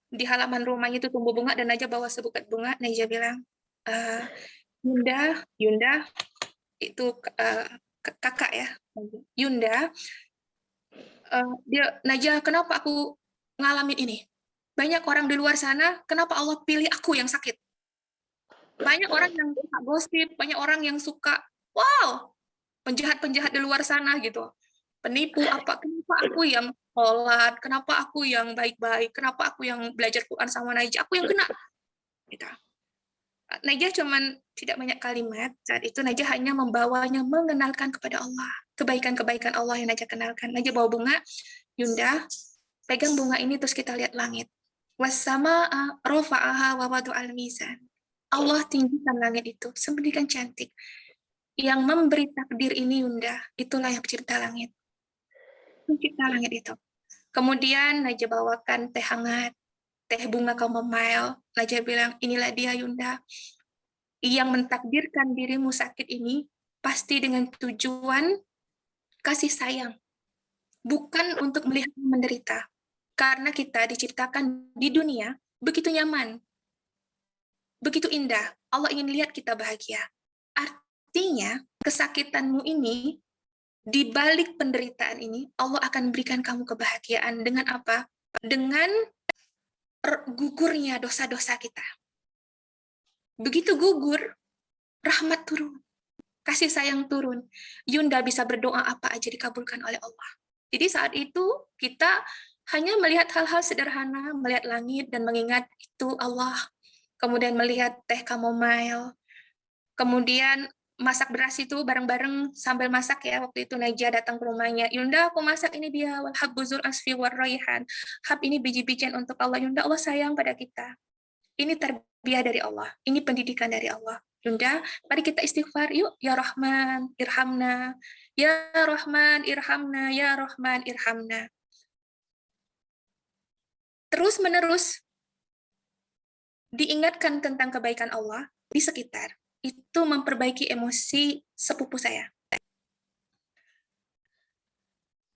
Di halaman rumahnya itu tumbuh bunga dan Najah bawa sebuket bunga. Najah bilang, Yunda, itu kakak ya, Yunda, Najah, kenapa aku ngalamin ini? Banyak orang di luar sana, kenapa Allah pilih aku yang sakit? Banyak orang yang suka gosip, banyak orang yang suka, wow, penjahat-penjahat di luar sana gitu, penipu apa? Kenapa aku yang sholat? Kenapa aku yang baik-baik? Kenapa aku yang belajar Quran sama Najah? Aku yang kena. Gitu. Najah cuman tidak banyak kalimat. Saat itu Najah hanya membawanya mengenalkan kepada Allah, kebaikan-kebaikan Allah yang Najah kenalkan. Najah bawa bunga, Yunda, pegang bunga ini terus kita lihat langit. Wassama'a rafa'aha wa wada'al mizan. Allah tinggikan langit itu, sedemikian cantik. Yang memberi takdir ini Yunda, itulah yang pencipta langit. Pencipta langit itu. Kemudian Najah bawakan teh hangat, teh bunga chamomile. Najah bilang, inilah dia Yunda, yang mentakdirkan dirimu sakit ini pasti dengan tujuan kasih sayang, bukan untuk melihat menderita. Karena kita diciptakan di dunia begitu nyaman, begitu indah. Allah ingin lihat kita bahagia. Artinya, kesakitanmu ini, di balik penderitaan ini, Allah akan berikan kamu kebahagiaan dengan apa? Dengan gugurnya dosa-dosa kita. Begitu gugur, rahmat turun, kasih sayang turun. Yunda bisa berdoa apa aja dikabulkan oleh Allah. Jadi saat itu kita hanya melihat hal-hal sederhana, melihat langit dan mengingat itu Allah. Kemudian melihat teh chamomile. Kemudian masak beras itu bareng-bareng sambil masak ya. Waktu itu Najah datang ke rumahnya. Yunda, aku masak ini dia. Wal habbuzul asfi war raihan. Hab ini biji-bijian untuk Allah. Yunda, Allah sayang pada kita. Ini tarbiyah dari Allah. Ini pendidikan dari Allah. Yunda, mari kita istighfar yuk. Ya Rahman, irhamna. Ya Rahman, irhamna. Ya Rahman, irhamna. Terus-menerus diingatkan tentang kebaikan Allah di sekitar. Itu memperbaiki emosi sepupu saya.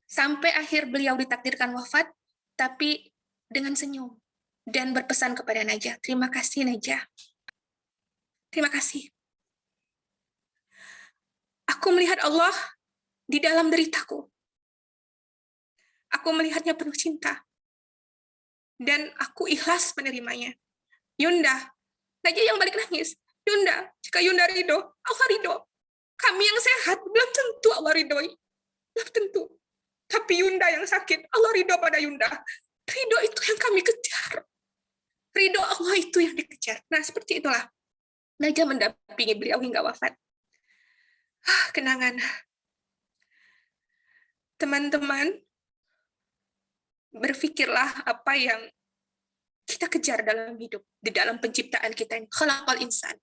Sampai akhir beliau ditakdirkan wafat, tapi dengan senyum. Dan berpesan kepada Najah, terima kasih Najah. Terima kasih. Aku melihat Allah di dalam deritaku. Aku melihatnya penuh cinta. Dan aku ikhlas menerimanya. Yunda, Najah yang balik nangis. Yunda, jika Yunda ridho, Allah ridho. Kami yang sehat, belum tentu Allah ridhoi. Belum tentu. Tapi Yunda yang sakit, Allah ridho pada Yunda. Ridho itu yang kami kejar. Ridho Allah itu yang dikejar. Nah, seperti itulah. Najah mendampingi beliau hingga wafat. Kenangan. Teman-teman, berpikirlah apa yang kita kejar dalam hidup, di dalam penciptaan kita ini. Khalaqal insan,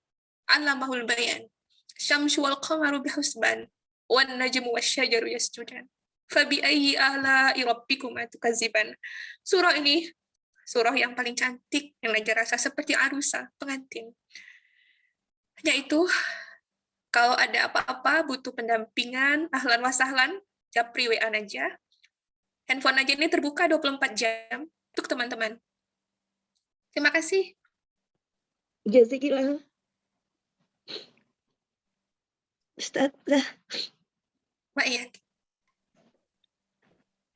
'allamahul bayan, syamsu wal qamaru bihusban, wan najmu wasyajaru yasjudan. Fabi ayyi ala'i rabbikuma tukadziban. Surah ini surah yang paling cantik yang Najah rasa seperti arusa, pengantin. Hanya itu, kalau ada apa-apa butuh pendampingan, ahlan wa sahlan, japri WA Najah. Handphone Najah ini terbuka 24 jam untuk teman-teman. Terima kasih. Jazakillah. Ustazah. Mbak Iya.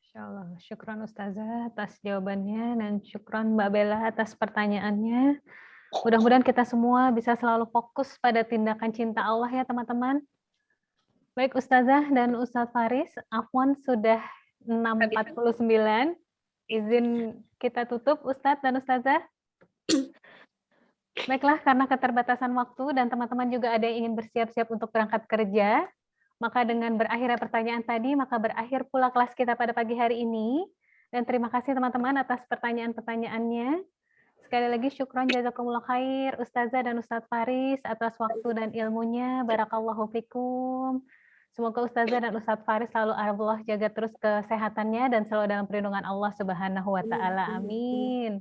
Insyaallah. Syukran Ustazah atas jawabannya dan syukran Mbak Bella atas pertanyaannya. Mudah-mudahan kita semua bisa selalu fokus pada tindakan cinta Allah ya teman-teman. Baik Ustazah dan Ustadz Faris, Afwan sudah 6.49. Izin kita tutup Ustadz dan Ustazah. Baiklah, karena keterbatasan waktu dan teman-teman juga ada yang ingin bersiap-siap untuk berangkat kerja, maka dengan berakhirnya pertanyaan tadi, maka berakhir pula kelas kita pada pagi hari ini. Dan terima kasih teman-teman atas pertanyaan-pertanyaannya. Sekali lagi syukron jazakumullah khair Ustazah dan Ustadz Faris atas waktu dan ilmunya. Barakallahu fikum. Semoga Ustazah dan Ustadz Faris selalu Allah jaga terus kesehatannya dan selalu dalam perlindungan Allah Subhanahu wa taala. Amin.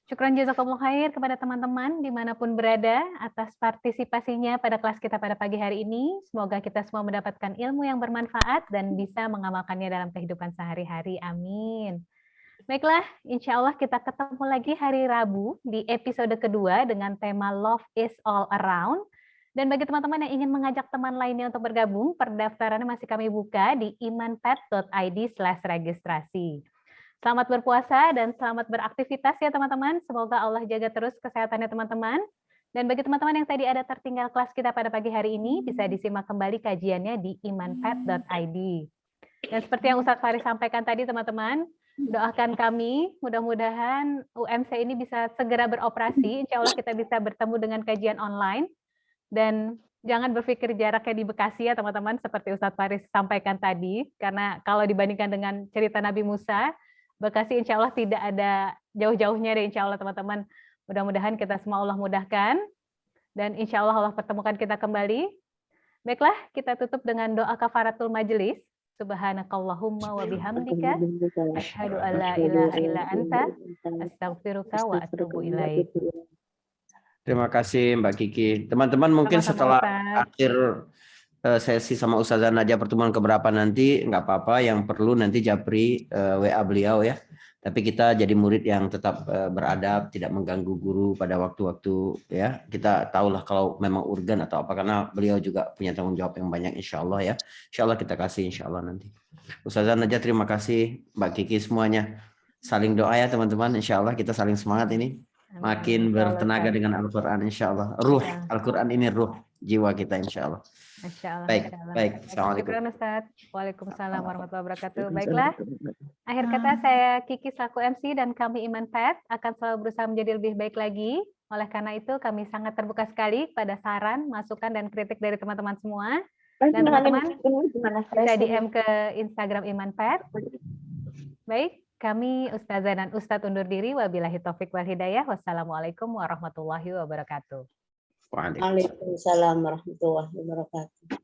Syukran jazakumullah khair kepada teman-teman dimanapun berada atas partisipasinya pada kelas kita pada pagi hari ini. Semoga kita semua mendapatkan ilmu yang bermanfaat dan bisa mengamalkannya dalam kehidupan sehari-hari. Amin. Baiklah, insya Allah kita ketemu lagi hari Rabu di episode kedua dengan tema Love is All Around. Dan bagi teman-teman yang ingin mengajak teman lainnya untuk bergabung, pendaftarannya masih kami buka di imanpet.id/registrasi. Selamat berpuasa dan selamat beraktivitas ya teman-teman. Semoga Allah jaga terus kesehatannya teman-teman. Dan bagi teman-teman yang tadi ada tertinggal kelas kita pada pagi hari ini, bisa disimak kembali kajiannya di imanpet.id. Dan seperti yang Ustadz Faris sampaikan tadi teman-teman, doakan kami, mudah-mudahan UMC ini bisa segera beroperasi. Insya Allah kita bisa bertemu dengan kajian online. Dan jangan berpikir jaraknya di Bekasi ya teman-teman, seperti Ustadz Faris sampaikan tadi. Karena kalau dibandingkan dengan cerita Nabi Musa, Bekasi insya Allah tidak ada jauh-jauhnya deh insya Allah teman-teman. Mudah-mudahan kita semua Allah mudahkan. Dan insya Allah Allah pertemukan kita kembali. Baiklah, kita tutup dengan doa kafaratul majelis. Subhanakallahumma wa bihamdika asyhadu an la ilaha illa anta astaghfiruka wa atubu ilaik. Terima kasih Mbak Kiki. Teman-teman mungkin Sama-sama, setelah Ustaz. akhir sesi sama Ustazah Najah pertemuan keberapa nanti nggak apa-apa, yang perlu nanti Japri WA beliau ya. Tapi kita jadi murid yang tetap beradab, tidak mengganggu guru pada waktu-waktu ya. Kita tahulah kalau memang urgen atau apa, karena beliau juga punya tanggung jawab yang banyak insya Allah ya. Insya Allah kita kasih insya Allah nanti. Ustazah Najah terima kasih, Mbak Kiki semuanya. Saling doa ya teman-teman, insya Allah kita saling semangat ini. Makin Insya Allah, bertenaga Ustaz. dengan Al-Quran insya Allah. Ruh, Ya. Al-Quran ini ruh jiwa kita insya Allah. Masya Allah, Baik, Masya Allah. baik. Assalamualaikum. Syukran Ustaz. Waalaikumsalam warahmatullahi wabarakatuh. Baiklah, akhir kata saya Kiki selaku MC dan kami Iman Pet akan selalu berusaha menjadi lebih baik lagi. Oleh karena itu kami sangat terbuka sekali pada saran, masukan, dan kritik dari teman-teman semua. Dan teman-teman bisa DM ke Instagram Iman Pet. Baik, kami Ustazah dan Ustadz undur diri. Wabillahi taufik wal hidayah. Wassalamualaikum warahmatullahi wabarakatuh. Waalaikumsalam warahmatullahi wabarakatuh.